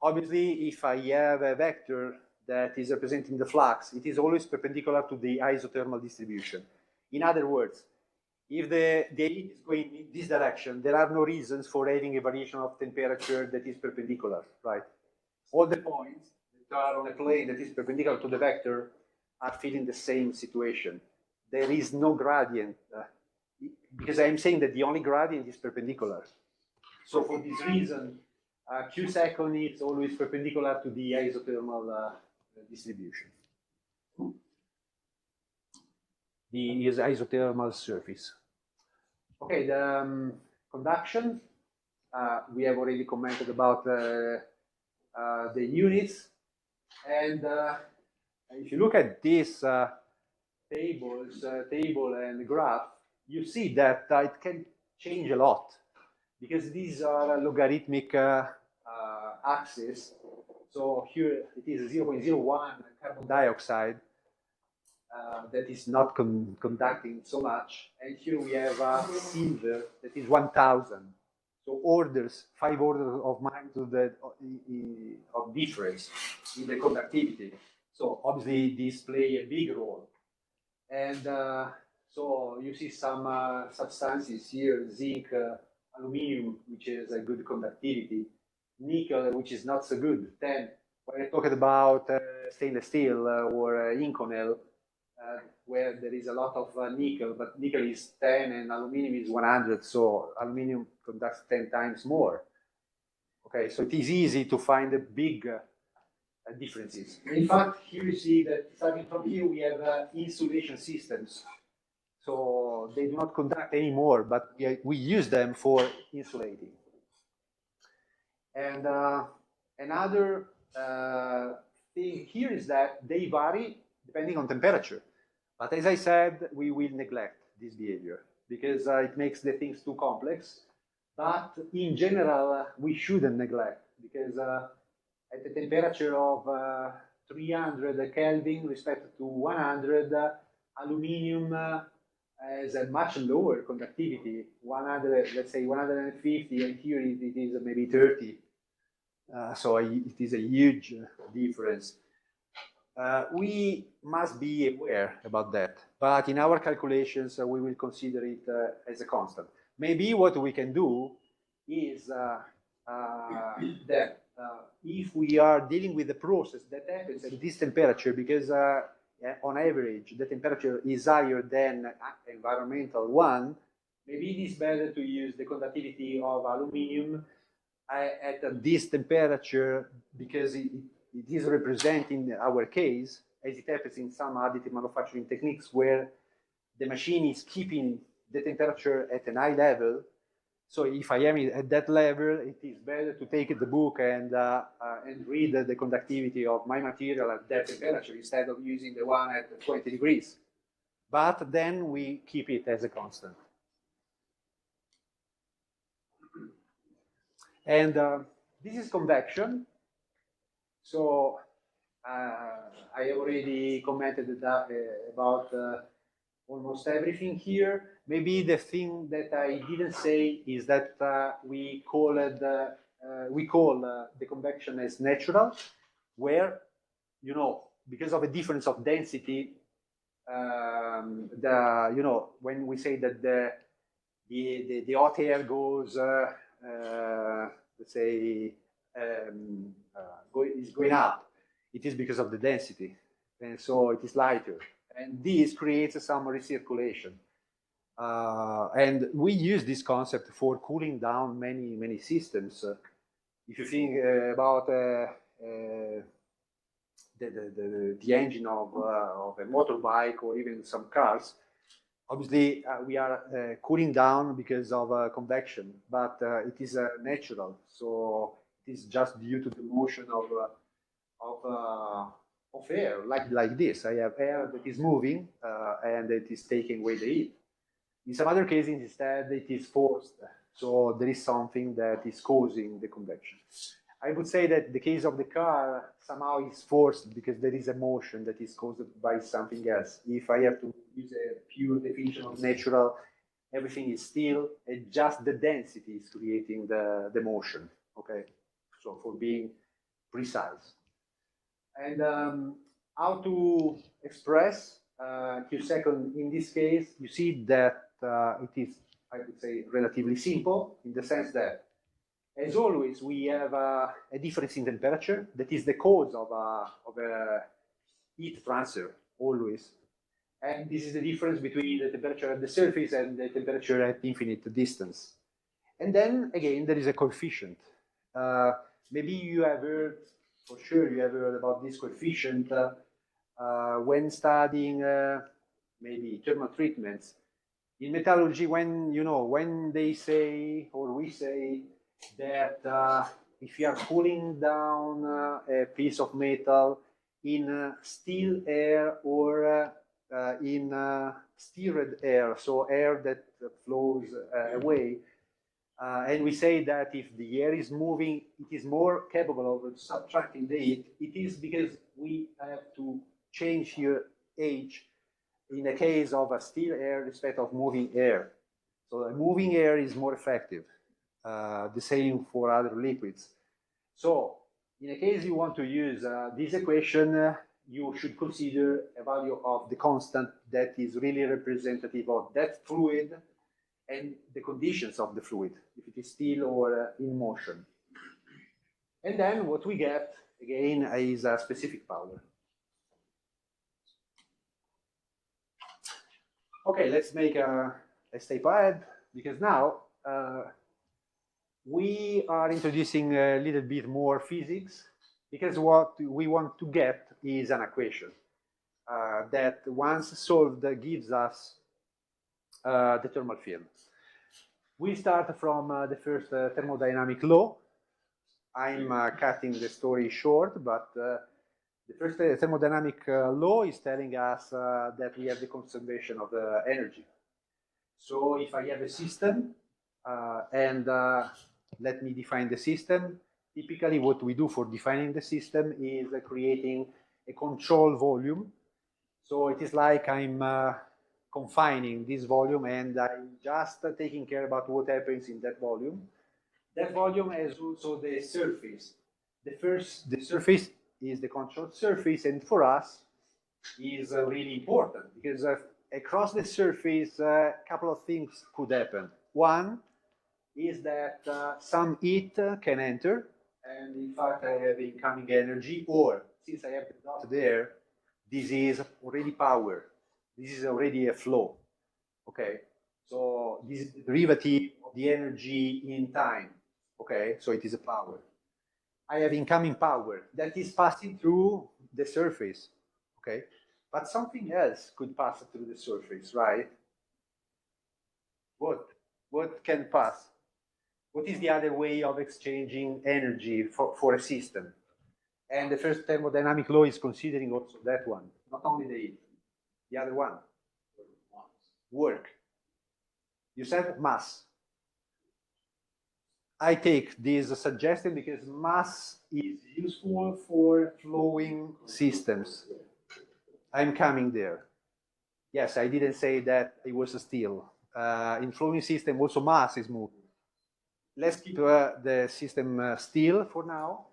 Obviously, if I have a vector that is representing the flux, it is always perpendicular to the isothermal distribution. In other words, if the heat is going in this direction, there are no reasons for having a variation of temperature that is perpendicular, right? All the points that are on a plane that is perpendicular to the vector are feeling the same situation. There is no gradient, because I'm saying that the only gradient is perpendicular. So for this reason, Q second is always perpendicular to the isothermal distribution. The isothermal surface. Okay, the conduction, we have already commented about the units. And if you look at this table and graph, you see that it can change a lot because these are logarithmic axes. So here it is 0.01 carbon dioxide. That is not conducting so much, and here we have silver that is 1,000. So orders, 5 orders of magnitude of difference in the conductivity. So obviously these play a big role. And so you see some substances here: zinc, aluminum, which is a good conductivity, nickel, which is not so good, 10. When I talked about stainless steel or Inconel, where there is a lot of nickel, but nickel is 10 and aluminum is 100, so aluminum conducts 10 times more. Okay, so it is easy to find the big differences. In fact, here you see that starting from here we have insulation systems. So they do not conduct anymore, but we use them for insulating. And another thing here is that they vary depending on temperature. But as I said, we will neglect this behavior because it makes the things too complex. But in general, we shouldn't neglect because at the temperature of 300 Kelvin respect to 100, aluminum has a much lower conductivity, 100, let's say 150, and here it is maybe 30. So it is a huge difference. We must be aware about that, but in our calculations, we will consider it as a constant. Maybe what we can do is that if we are dealing with a process that happens at this temperature, because on average, the temperature is higher than environmental one, maybe it is better to use the conductivity of aluminum at this temperature because it is representing our case, as it happens in some additive manufacturing techniques where the machine is keeping the temperature at a high level, So if I am at that level, it is better to take the book and read the conductivity of my material at that temperature instead of using the one at 20 degrees. But then we keep it as a constant. And this is convection. So I already commented about almost everything here. Maybe the thing that I didn't say is that we call the convection as natural, where, you know, because of a difference of density, you know, when we say that the hot air goes, let's say, is going up, it is because of the density, and so it is lighter. And this creates some recirculation. And we use this concept for cooling down many systems. If you think about the engine of a motorbike or even some cars, obviously we are cooling down because of convection, but it is natural. So it is just due to the motion of air, like this. I have air that is moving and it is taking away the heat. In some other cases, instead, it is forced. So there is something that is causing the convection. I would say that the case of the car somehow is forced because there is a motion that is caused by something else. If I have to use a pure definition of natural, everything is still, and just the density is creating the motion. Okay, so for being precise. And how to express Q-second in this case, you see that it is, I would say, relatively simple in the sense that, as always, we have a difference in temperature that is the cause of a heat transfer, always. And this is the difference between the temperature at the surface and the temperature at infinite distance. And then, again, there is a coefficient. Maybe you have heard, for sure, you have heard about this coefficient when studying maybe thermal treatments. In metallurgy, when they say, or we say, that if you are cooling down a piece of metal in still air or in stirred air, so air that flows away, and we say that if the air is moving, it is more capable of subtracting the heat, it is because we have to change here H in the case of a still air instead of moving air. So moving air is more effective. The same for other liquids. So in a case you want to use this equation, you should consider a value of the constant that is really representative of that fluid and the conditions of the fluid, if it is still or in motion. And then what we get, again, is a specific power. Okay, let's make a step ahead, because now we are introducing a little bit more physics, because what we want to get is an equation that, once solved, gives us the thermal field. We start from the first thermodynamic law. I'm cutting the story short, but the first thermodynamic law is telling us that we have the conservation of the energy. So if I have a system, and let me define the system, typically what we do for defining the system is creating a control volume. So it is like I'm confining this volume and I'm just taking care about what happens in that volume. That volume has also the surface. The surface is the control surface, and for us is really important because across the surface a couple of things could happen. One is that some heat can enter, and in fact I have incoming energy, or since I have the dot there, this is already power. This is already a flow. Okay, so this is the derivative of the energy in time. Okay, so it is a power. I have incoming power that is passing through the surface. Okay, but something else could pass through the surface, right? What can pass? what is the other way of exchanging energy for a system? And the first thermodynamic law is considering also that one, not only the other one, work. You said mass. I take this suggestion because mass is useful for flowing systems. I'm coming there. Yes, I didn't say that it was still. In flowing system, also mass is moving. Let's keep the system still for now.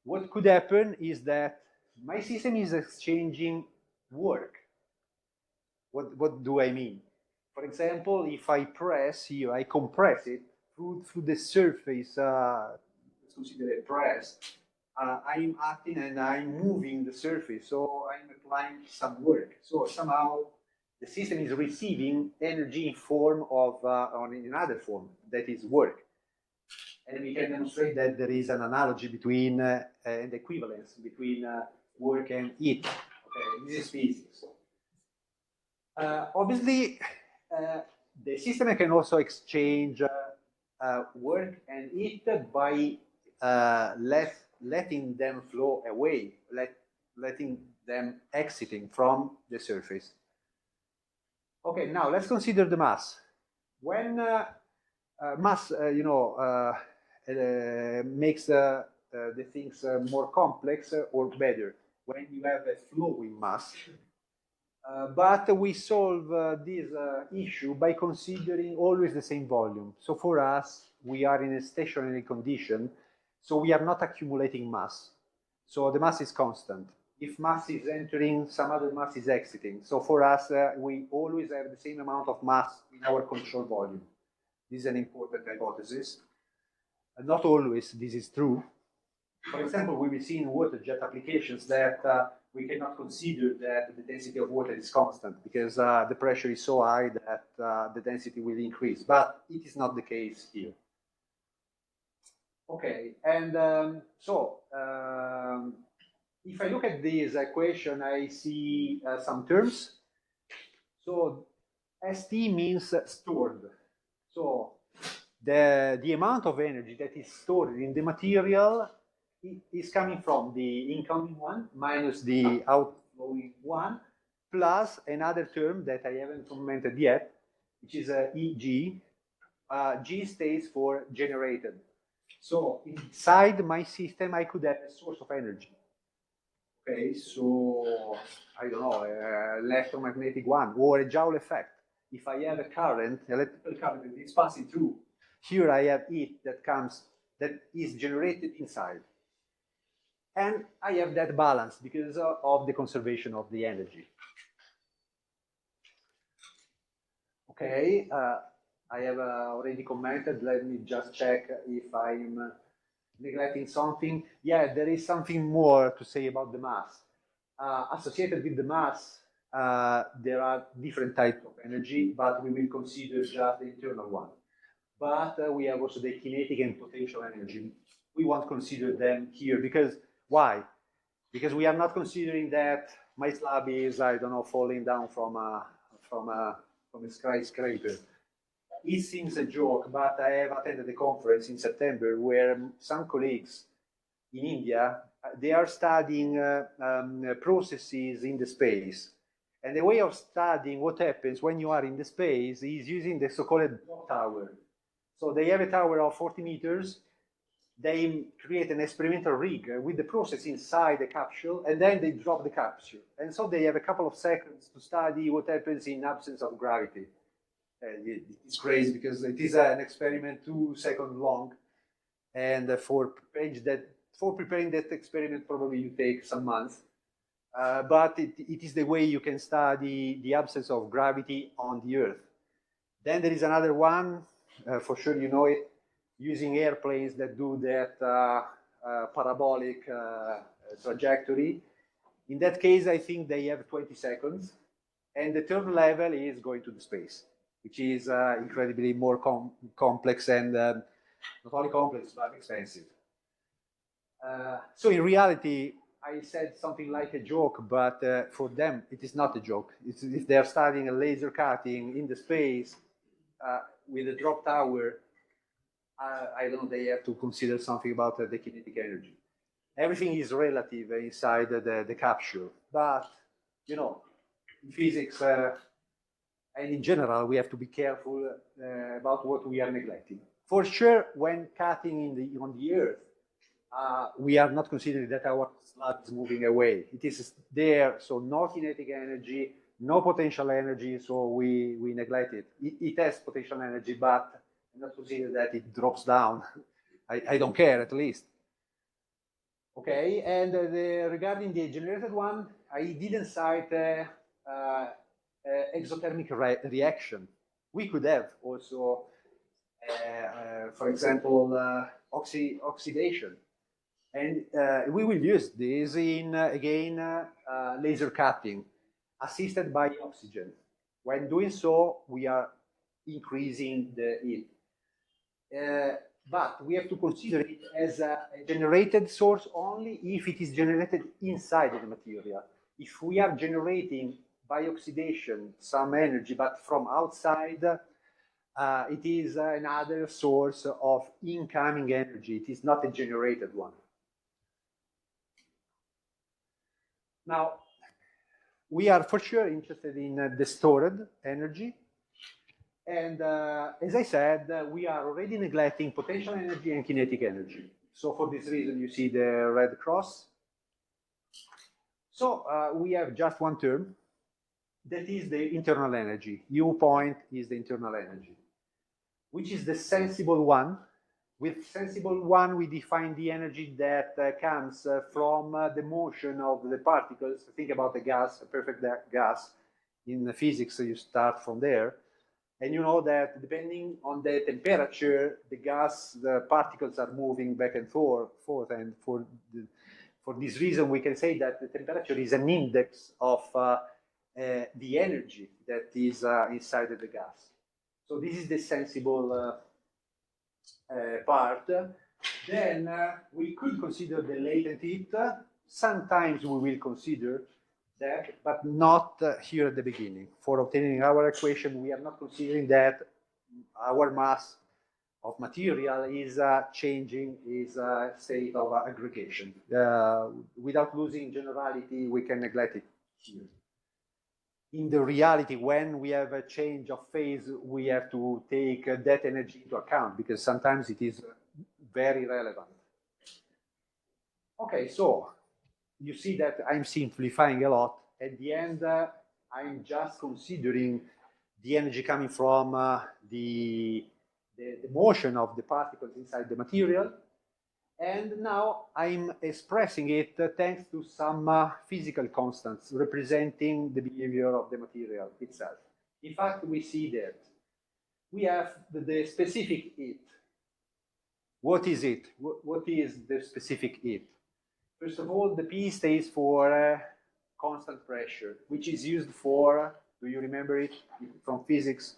What could happen is that my system is exchanging work. What do I mean? For example, if I press here, I compress it through the surface, let's consider it press, I'm acting and I'm moving the surface, so I'm applying some work. So somehow the system is receiving energy in form of, or in another form, that is work. And we can demonstrate that there is an analogy between, and equivalence between work and heat. Okay, this is physics. Obviously, the system can also exchange work and heat by letting them flow away, letting them exiting from the surface. Okay, now let's consider the mass. When mass, makes the things more complex or better when you have a flowing mass. But we solve this issue by considering always the same volume. So for us, we are in a stationary condition, so we are not accumulating mass. So the mass is constant. If mass is entering, some other mass is exiting. So for us, we always have the same amount of mass in our control volume. This is an important hypothesis. Not always this is true. For example, we will see in water jet applications that we cannot consider that the density of water is constant because the pressure is so high that the density will increase, but it is not the case here. Okay, and if I look at this equation, I see some terms. So ST means stored. So the amount of energy that is stored in the material is coming from the incoming one minus the outflowing one plus another term that I haven't commented yet, which is EG. G stands for generated. So inside my system, I could have a source of energy. Okay, so I don't know, electromagnetic one or a Joule effect. If I have a current, electrical current that is passing through, here I have heat that is generated inside. And I have that balance because of the conservation of the energy. Okay, I have already commented. Let me just check if I'm neglecting something. Yeah, there is something more to say about the mass. Associated with the mass, there are different types of energy, but we will consider just the internal one. But we have also the kinetic and potential energy. We won't consider them here because why? Because we are not considering that my slab is, I don't know, falling down from a skyscraper. It seems a joke, but I have attended a conference in September where some colleagues in India, they are studying processes in the space. And the way of studying what happens when you are in the space is using the so-called tower. So they have a tower of 40 meters. They create an experimental rig with the process inside the capsule, and then they drop the capsule. And so they have a couple of seconds to study what happens in absence of gravity. It's crazy because it is an experiment 2 seconds long. And for preparing that experiment, probably you take some months. But it is the way you can study the absence of gravity on the Earth. Then there is another one, for sure you know it, using airplanes that do that parabolic trajectory. In that case, I think they have 20 seconds. And the third level is going to the space, which is incredibly more complex and not only complex, but expensive. So in reality, I said something like a joke, but for them, it is not a joke. If they're studying a laser cutting in the space with a drop tower, I don't know, they have to consider something about the kinetic energy. Everything is relative inside the capsule, but you know, in physics and in general, we have to be careful about what we are neglecting. For sure, when cutting on the Earth, we are not considering that our slab is moving away. It is there, so no kinetic energy, no potential energy, so we neglect it. It has potential energy, but not consider that it drops down. I don't care, at least. Okay, and regarding the generated one, I didn't cite exothermic reaction. We could have also, for example, oxidation. And we will use this in, again, laser cutting, assisted by oxygen. When doing so, we are increasing the heat. But we have to consider it as a generated source only if it is generated inside the material. If we are generating by oxidation some energy, but from outside, it is another source of incoming energy. It is not a generated one. Now, we are for sure interested in the stored energy. And as I said, we are already neglecting potential energy and kinetic energy. So for this reason, you see the red cross. So we have just one term. That is the internal energy. U point is the internal energy, which is the sensible one. With sensible one, we define the energy that comes from the motion of the particles. Think about a gas, a perfect gas. In physics, you start from there. And you know that depending on the temperature, the particles are moving back and forth. And for this reason, we can say that the temperature is an index of the energy that is inside of the gas. So this is the sensible part. Then we could consider the latent heat. Sometimes we will consider that, but not here at the beginning. For obtaining our equation, we are not considering that our mass of material is changing, is a state of aggregation. Without losing generality, we can neglect it here. In the reality, when we have a change of phase, we have to take that energy into account because sometimes it is very relevant. Okay, so you see that I'm simplifying a lot. At the end, I'm just considering the energy coming from the motion of the particles inside the material. And now I'm expressing it thanks to some physical constants representing the behavior of the material itself. In fact, we see that we have the specific heat. What is it? What is the specific heat? First of all, the P stands for constant pressure, which is used for, do you remember it from physics?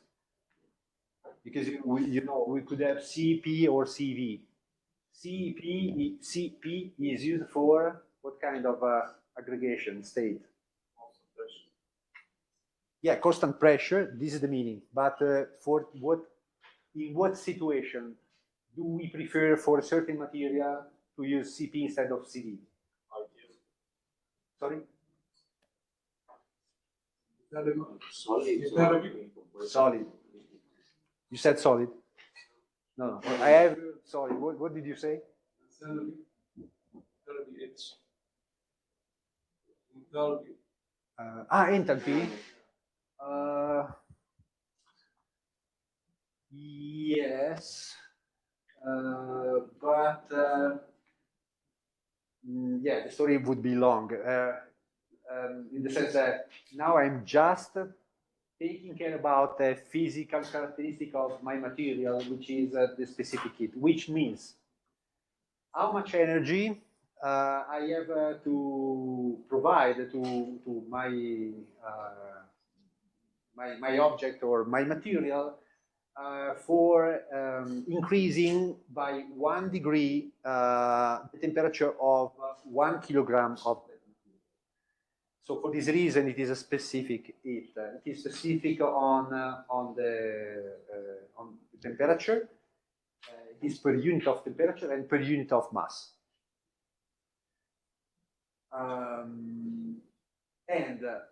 Because you know we could have CP or CV. CP is used for what kind of aggregation state? Constant pressure. Yeah, constant pressure. This is the meaning. But for what, in what situation do we prefer for a certain material to use CP instead of CV? Sorry? Solid. You said solid? No. I have, sorry, what did you say? Enthalpy. Yes. But yeah, the story would be long. In the sense that now I'm just taking care about the physical characteristic of my material, which is the specific heat, which means how much energy I have to provide to my object or my material for increasing by 1 degree the temperature of 1 kilogram of. So for this reason, it is a specific heat. It is specific on the temperature. It is per unit of temperature and per unit of mass.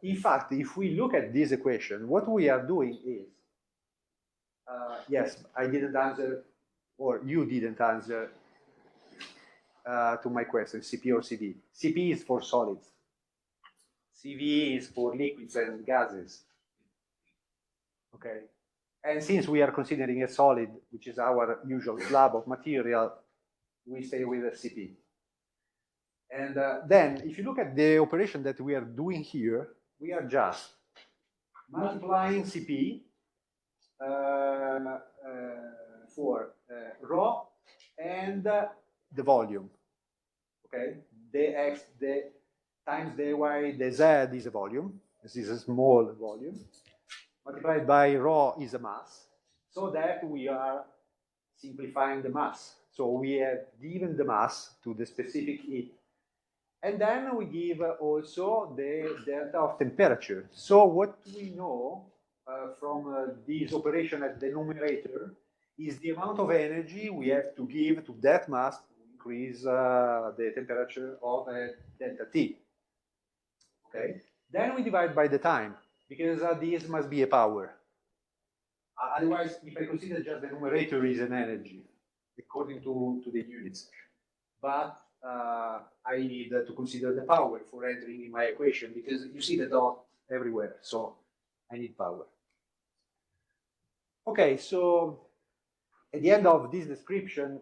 In fact, if we look at this equation, what we are doing is, yes, I didn't answer, or you didn't answer to my question, CP or CV. CP is for solids. CV is for liquids and gases. Okay. And since we are considering a solid, which is our usual slab of material, we stay with a CP. And then, if you look at the operation that we are doing here, we are just multiplying CP for rho and the volume. Okay, dx times dy, the z is a volume. This is a small volume. Multiplied by rho is a mass, so that we are simplifying the mass. So we have given the mass to the specific heat. And then we give also the delta of temperature. So what we know from this operation at the numerator is the amount of energy we have to give to that mass to increase the temperature of delta T. Okay. Then we divide by the time, because this must be a power. Otherwise, if I consider just the numerator is an energy, according to the units. But I need to consider the power for entering in my equation, because you see the dot everywhere, so I need power. Okay, so at the end of this description,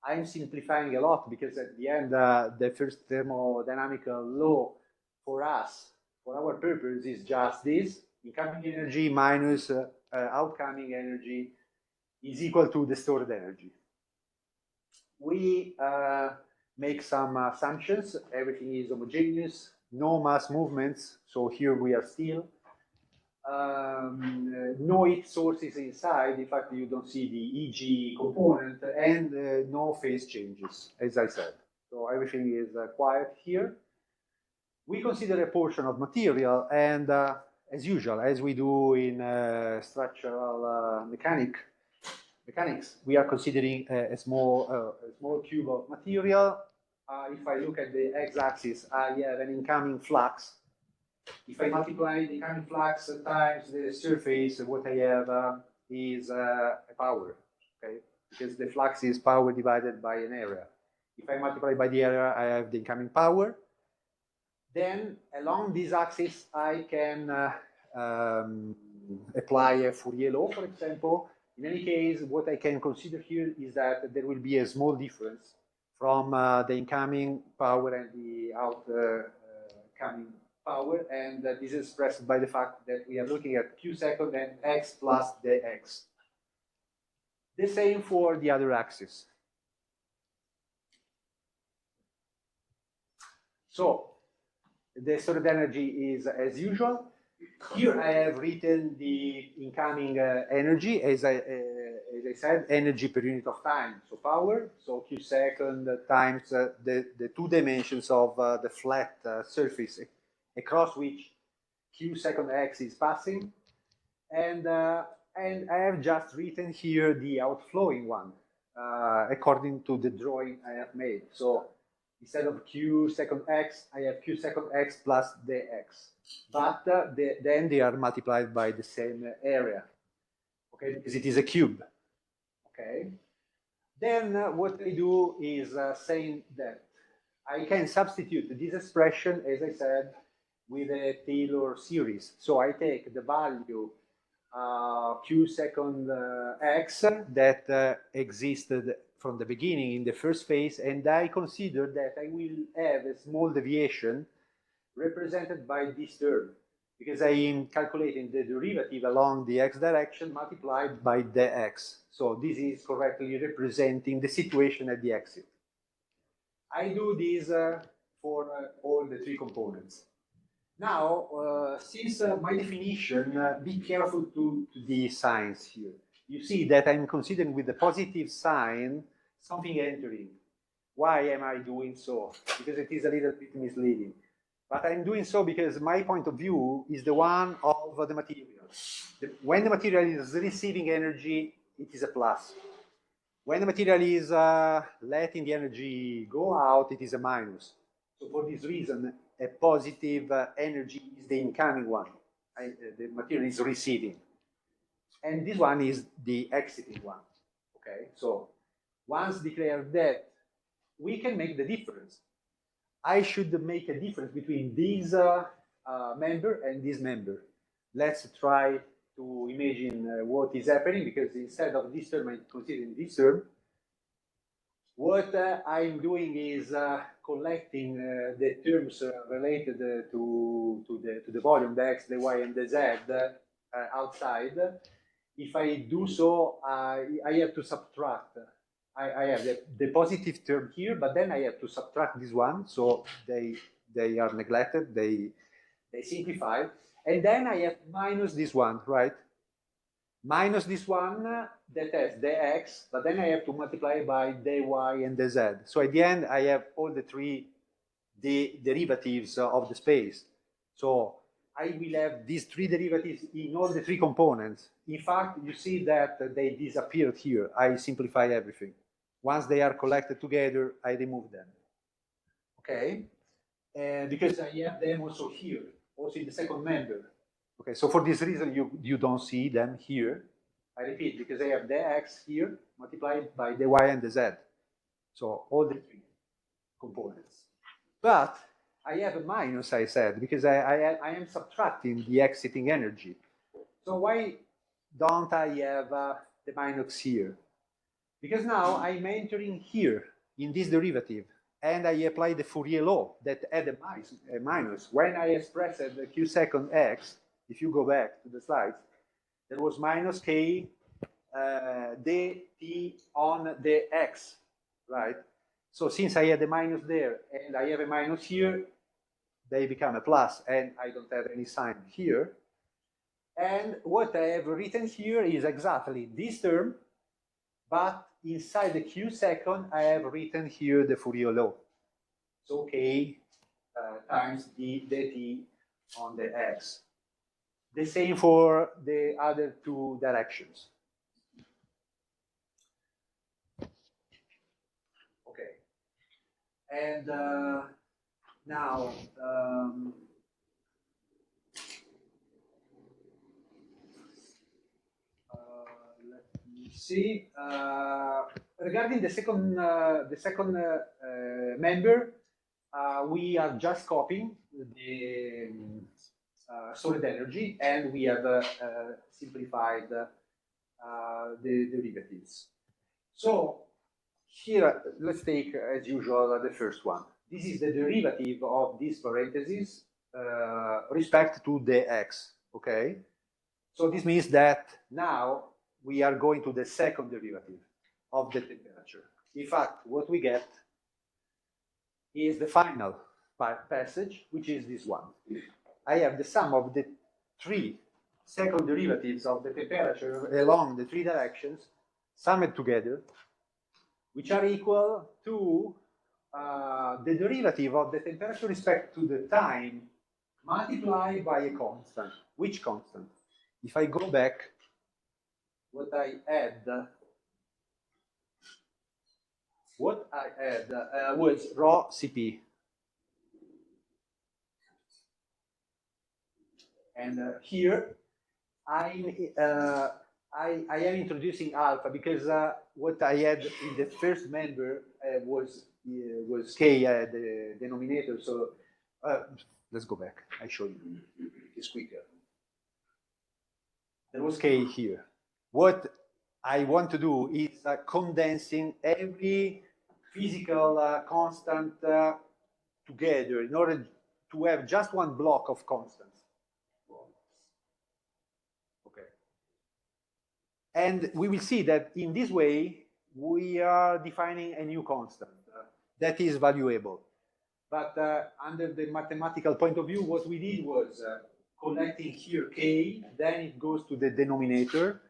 I'm simplifying a lot, because at the end, the first thermodynamical law for us, for our purpose, is just this: incoming energy minus outcoming energy is equal to the stored energy. We make some assumptions. Everything is homogeneous, no mass movements, so here we are still. No heat sources inside, in fact you don't see the EG component, and no phase changes, as I said. So everything is quiet here. We consider a portion of material, and as usual, as we do in structural mechanics, we are considering a small cube of material. If I look at the x-axis, I have an incoming flux. If I multiply the incoming flux times the surface, what I have is a power, okay? Because the flux is power divided by an area. If I multiply by the area, I have the incoming power. Then, along this axis, I can apply a Fourier law, for example. In any case, what I can consider here is that there will be a small difference from the incoming power and the outcoming power, and this is expressed by the fact that we are looking at q second and x plus dx. The same for the other axis. So, the stored energy is as usual. Here I have written the incoming energy, as I said, energy per unit of time, so power, so q second times the 2 dimensions of the flat surface across which q second x is passing, and I have just written here the outflowing one according to the drawing I have made. So instead of q second x, I have q second x plus dx. But then they are multiplied by the same area, okay, because it is a cube, okay? Then what I do is saying that I can substitute this expression, as I said, with a Taylor series. So I take the value q second x that existed from the beginning in the first phase, and I consider that I will have a small deviation represented by this term, because I am calculating the derivative along the x direction multiplied by the x. So this is correctly representing the situation at the exit. I do this for all the 3 components. Now, since my definition, be careful to the signs here. You see that I'm considering with the positive sign something entering. Why am I doing so? Because it is a little bit misleading. But I'm doing so because my point of view is the one of the material. When the material is receiving energy, it is a plus. When the material is letting the energy go out, it is a minus. So for this reason, a positive energy is the incoming one. The material is receiving. And this one is the exiting one. Okay, so once declared that, we can make the difference. I should make a difference between this member and this member. Let's try to imagine what is happening, because instead of this term, I'm considering this term. What I'm doing is collecting the terms related to the volume, the x, the y, and the z outside. If I do so, I have to subtract. I have the positive term here, but then I have to subtract this one, so they are neglected, they simplify, and then I have minus this one, right? Minus this one that has the x, but then I have to multiply by the y and the z. So at the end, I have all the three derivatives of the space. So I will have these three derivatives in all the three components. In fact, you see that they disappeared here. I simplify everything. Once they are collected together, I remove them. Okay? And because I have them also here, also in the second member. Okay, so for this reason, you don't see them here. I repeat, because I have the x here multiplied by the y and the z. So all the three components. But I have a minus, I said, because I am subtracting the exiting energy. So why don't I have the minus here? Because now I'm entering here in this derivative, and I apply the Fourier law that had a minus. When I expressed the q second x, if you go back to the slides, there was minus k dt on the x, right? So since I had a minus there and I have a minus here, they become a plus, and I don't have any sign here. And what I have written here is exactly this term, but inside the q second, I have written here the Fourier law. So k times d dt on the x. The same for the other two directions. Okay. And now, let me see. Regarding the second member, we are just copying the solid energy, and we have simplified the derivatives. So here, let's take, as usual, the first one. This is the derivative of this parenthesis respect to the x, okay? So this means that now we are going to the second derivative of the temperature. In fact, what we get is the final passage, which is this one. I have the sum of the three second derivatives of the temperature along the three directions summed together, which are equal to the derivative of the temperature respect to the time multiplied by a constant. Which constant? If I go back, what I had was rho Cp. And here I am introducing alpha because what I had in the first member was k, the denominator. So let's go back. I show you. It's quicker. There was k here. What I want to do is condensing every physical constant together in order to have just one block of constants. Okay. And we will see that in this way, we are defining a new constant that is valuable. But under the mathematical point of view, what we did was collecting here k, then it goes to the denominator,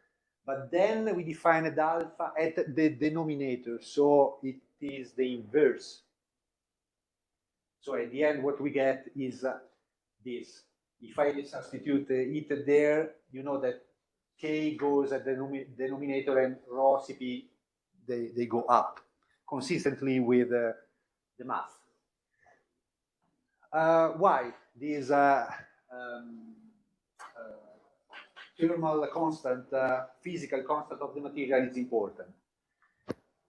but then we defined alpha at the denominator, so it is the inverse. So at the end, what we get is this. If I substitute it there, you know that k goes at the denominator and rho Cp they go up consistently with the mass. Why this thermal constant, physical constant of the material is important?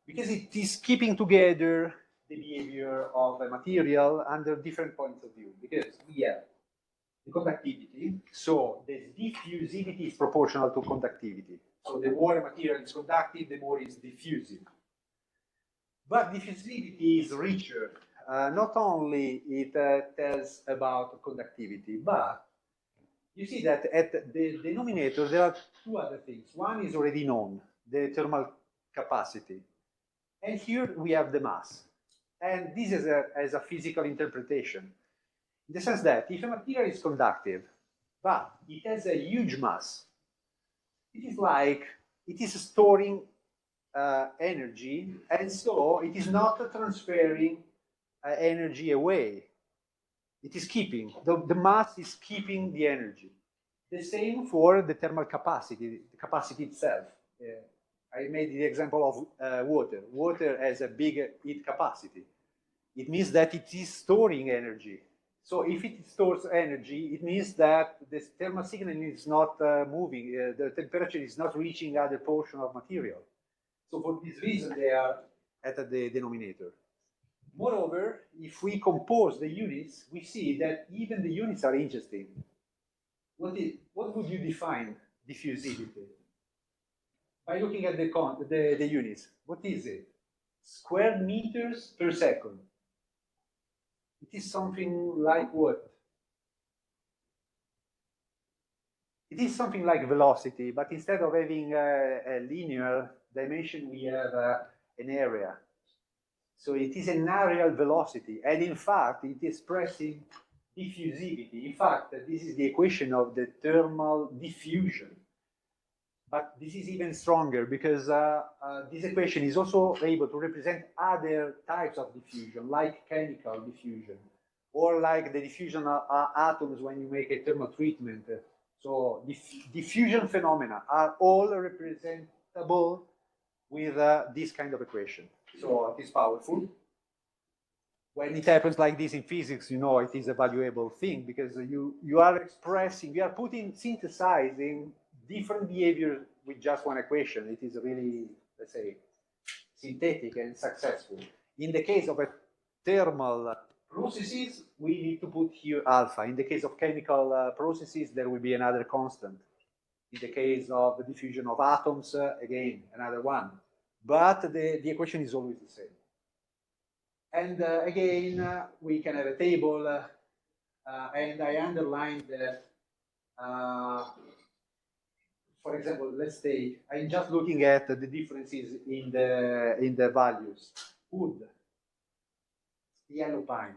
Because it is keeping together the behavior of a material under different points of view. Because we have the conductivity, so the diffusivity is proportional to conductivity. So the more a material is conductive, the more it's diffusive. But diffusivity is richer. Not only it tells about conductivity, but you see that at the denominator there are two other things. One is already known, the thermal capacity. And here we have the mass. And this is as a physical interpretation, in the sense that if a material is conductive, but it has a huge mass, it is like it is storing energy, and so it is not transferring energy away. It is keeping, the mass is keeping the energy. The same for the thermal capacity, the capacity itself. I made the example of water. Water has a big heat capacity. It means that it is storing energy. So if it stores energy, it means that the thermal signal is not moving, the temperature is not reaching other portion of material. So for this reason, they are at the denominator. Moreover, if we compose the units, we see that even the units are interesting. What would you define diffusivity? By looking at the units, what is it? Square meters per second. It is something like what? It is something like velocity, but instead of having a linear dimension, we have an area. So it is an areal velocity, and in fact, it is expressing diffusivity. In fact, this is the equation of the thermal diffusion. But this is even stronger because this equation is also able to represent other types of diffusion, like chemical diffusion, or like the diffusion of atoms when you make a thermal treatment. So diffusion phenomena are all representable with this kind of equation. So it is powerful. When it happens like this in physics, you know it is a valuable thing because you are expressing, you are synthesizing different behavior with just one equation. It is really, let's say, synthetic and successful. In the case of a thermal processes, we need to put here alpha. In the case of chemical processes, there will be another constant. In the case of the diffusion of atoms, again, another one. But the equation is always the same. And again, we can have a table, and I underlined that, for example, let's take, I'm just looking at the differences in the values. Wood, yellow pine,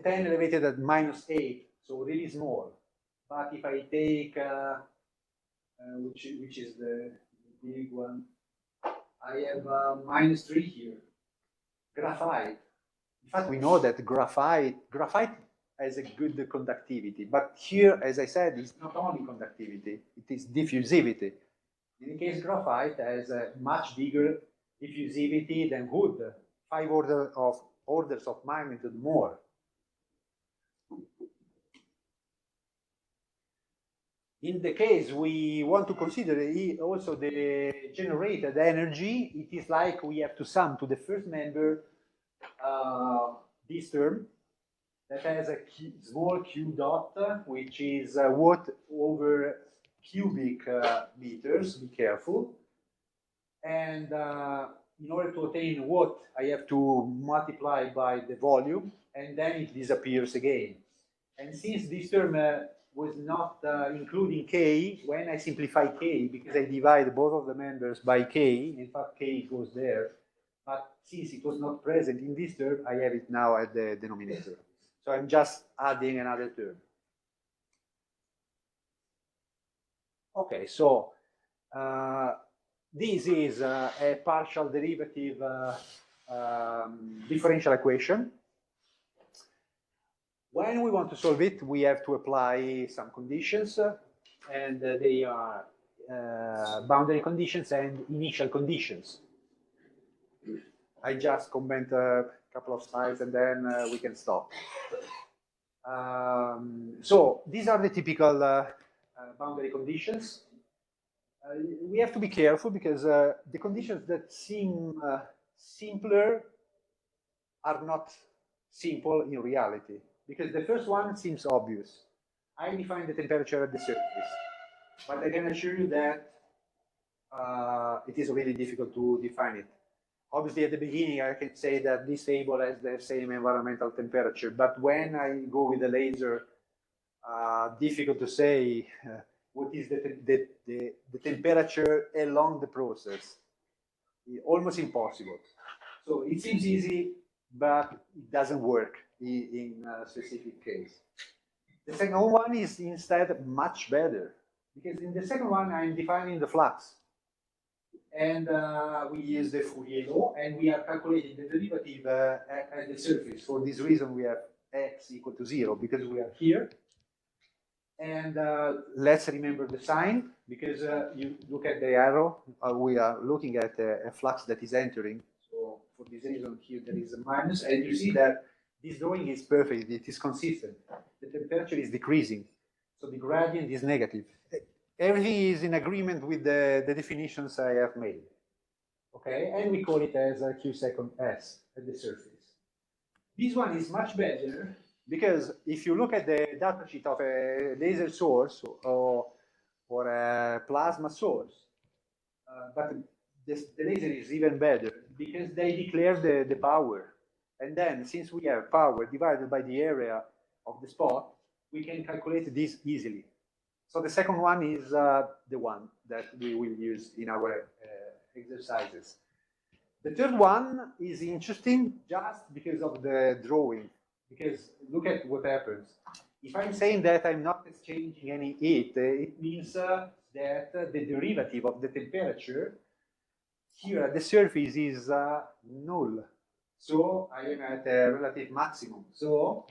10 elevated at -8, so really small. But if I take, which is the big one, I have -3 here. Graphite. In fact, we know that graphite has a good conductivity, but here, as I said, it's not only conductivity, it is diffusivity. In the case, graphite has a much bigger diffusivity than wood, 5 orders of magnitude more. In the case we want to consider also the generated energy, it is like we have to sum to the first member this term that has a small q dot, which is watt over cubic meters. Be careful. And in order to attain watt, I have to multiply by the volume, and then it disappears again. And since this term was not including k, when I simplify k, because I divide both of the members by k, in fact k goes there, but since it was not present in this term, I have it now at the denominator. So I'm just adding another term. Okay, so this is a partial derivative differential equation. When we want to solve it, we have to apply some conditions, and they are boundary conditions and initial conditions. I just comment a couple of slides and then we can stop. So these are the typical boundary conditions. We have to be careful because the conditions that seem simpler are not simple in reality. Because the first one seems obvious. I define the temperature at the surface, but I can assure you that it is really difficult to define it. Obviously, at the beginning, I can say that this table has the same environmental temperature, but when I go with the laser, difficult to say what is the temperature along the process. Almost impossible. So it seems easy, but it doesn't work in a specific case. The second one is instead much better, because in the second one, I'm defining the flux. And we use the Fourier law, and we are calculating the derivative at the surface. For this reason, we have x equal to 0, because we are here. And let's remember the sign, because you look at the arrow, we are looking at a flux that is entering. So for this reason, here there is a minus, and you see that this drawing is perfect, it is consistent. The temperature is decreasing, so the gradient is negative. Everything is in agreement with the definitions I have made. Okay, and we call it as a Q second S at the surface. This one is much better because if you look at the data sheet of a laser source or a plasma source, but the laser is even better because they declare the power. And then since we have power divided by the area of the spot, we can calculate this easily. So the second one is the one that we will use in our exercises. The third one is interesting just because of the drawing, because look at what happens. If I'm saying that I'm not exchanging any heat, it means that the derivative of the temperature here at the surface is null. So I am at a relative maximum. So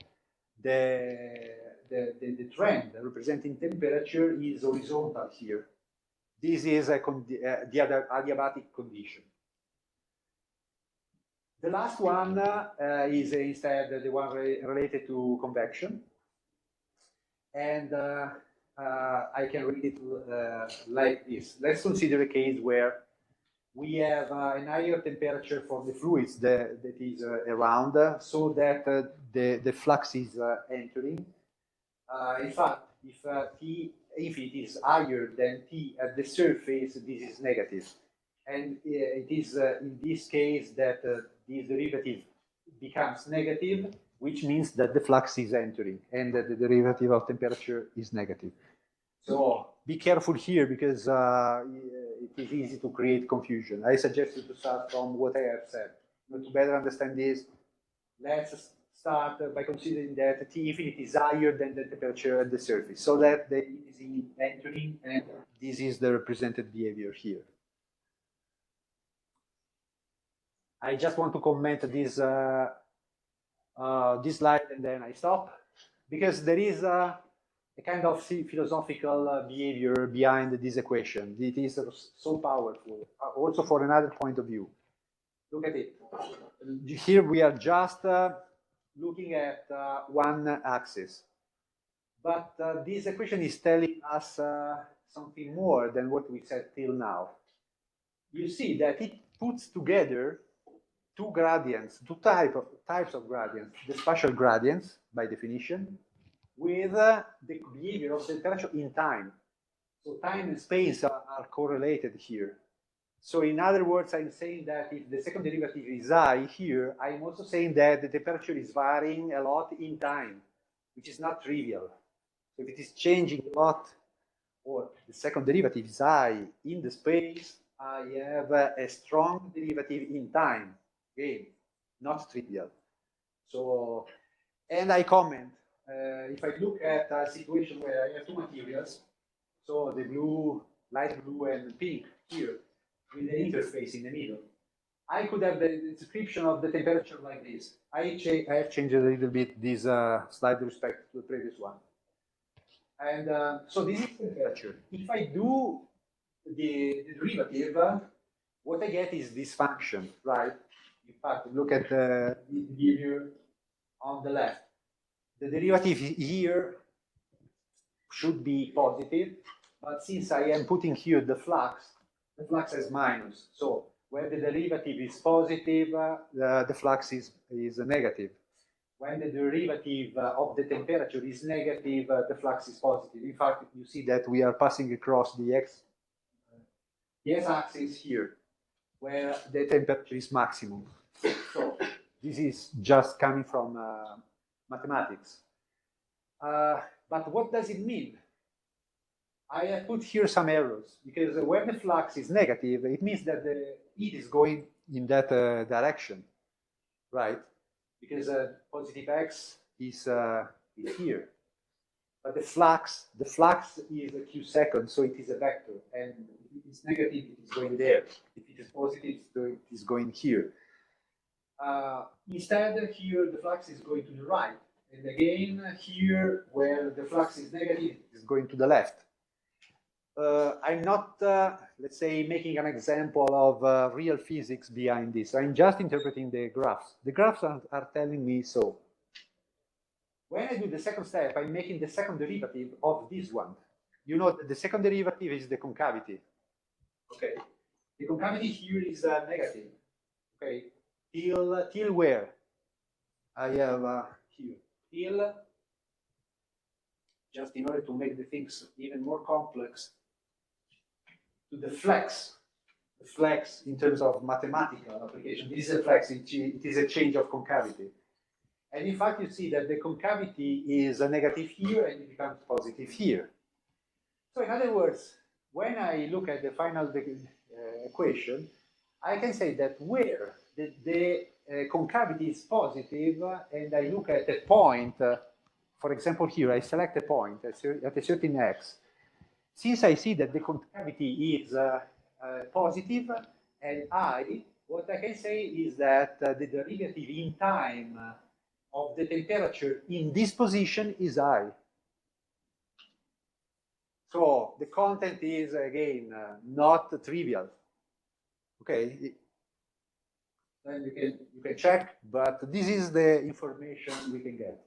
the trend representing temperature is horizontal here. This is the adiabatic condition. The last one is instead the one related to convection. And I can read it like this. Let's consider a case where we have an higher temperature for the fluids that is around, so that the flux is entering. In fact, if it is higher than T at the surface, this is negative. And it is in this case that this derivative becomes negative, which means that the flux is entering and that the derivative of temperature is negative. So be careful here because it is easy to create confusion. I suggest you to start from what I have said. To better understand this, let's start by considering that T infinity is higher than the temperature at the surface, so that the heat is entering, and this is the represented behavior here. I just want to comment this this slide and then I stop, because there is a kind of philosophical behavior behind this equation. It is so powerful, also for another point of view. Look at it. Here we are just looking at one axis. But this equation is telling us something more than what we said till now. You see that it puts together two gradients, two types of gradients, the spatial gradients, by definition, with the behavior of the temperature in time. So time and space are correlated here. So in other words, I'm saying that if the second derivative is high here, I'm also saying that the temperature is varying a lot in time, which is not trivial. So if it is changing a lot, or the second derivative is high in the space, I have a strong derivative in time. Again, not trivial. So, and I comment, if I look at a situation where I have two materials, so the blue, light blue and pink here, with the interface in the middle, I could have the description of the temperature like this. I have changed a little bit this slide with respect to the previous one. And so this is temperature. If I do the derivative, what I get is this function, right? In fact, look at the behavior on the left. The derivative here should be positive, but since I am putting here the flux is minus. So when the derivative is positive, the flux is negative. When the derivative of the temperature is negative, the flux is positive. In fact, you see that we are passing across the x-axis here, where the temperature is maximum. So this is just coming from mathematics. But what does it mean? I have put here some errors, because when the flux is negative, it means that the heat is going in that direction, right? Because positive x is here. But the flux is a q seconds, so it is a vector. And if it is negative, it is going there. If it is positive, it is going here. Instead, here the flux is going to the right. And again, here, where the flux is negative, it is going to the left. I'm not, let's say, making an example of real physics behind this. I'm just interpreting the graphs. The graphs are telling me so. When I do the second step, I'm making the second derivative of this one. You know, the second derivative is the concavity. Okay. The concavity here is negative. Okay. Till where? I have here. Till, just in order to make the things even more complex, to the flex. The flex in terms of mathematical application. This is a flex, it is a change of concavity. And in fact, you see that the concavity is a negative here and it becomes positive here. So in other words, when I look at the final equation, I can say that where the concavity is positive and I look at a point, for example here, I select a point at a certain x. Since I see that the concavity is positive, and what I can say is that the derivative in time of the temperature in this position is I. So the content is, again, not trivial. Okay, then you can check, but this is the information we can get.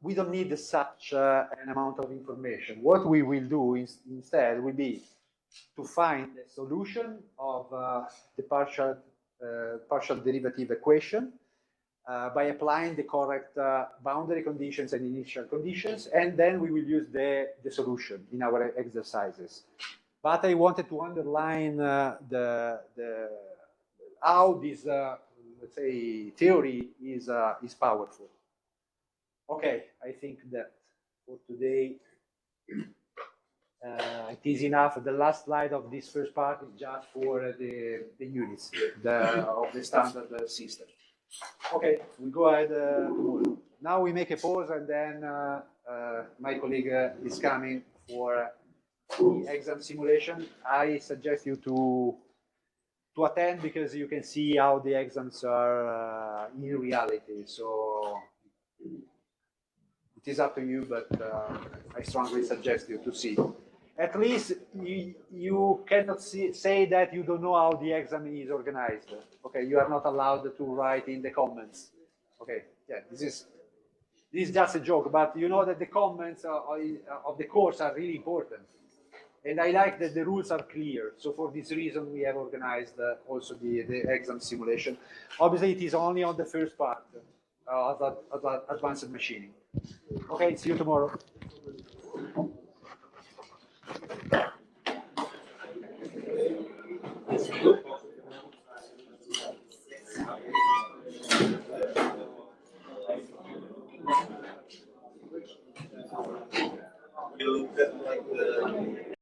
We don't need such an amount of information. What we will do instead will be to find the solution of the partial derivative equation by applying the correct boundary conditions and initial conditions, and then we will use the solution in our exercises. But I wanted to underline how this, let's say, theory is powerful. Okay, I think that for today it is enough. The last slide of this first part is just for the units of the standard system. Okay, we go ahead tomorrow. Now we make a pause, and then my colleague is coming for the exam simulation. I suggest you to attend, because you can see how the exams are in reality. So it is up to you, but I strongly suggest you to see. At least you cannot say that you don't know how the exam is organized. Okay, you are not allowed to write in the comments. Okay, yeah, this is just a joke, but you know that the comments of the course are really important. And I like that the rules are clear. So for this reason, we have organized also the exam simulation. Obviously, it is only on the first part of advanced machining. Okay, see you tomorrow.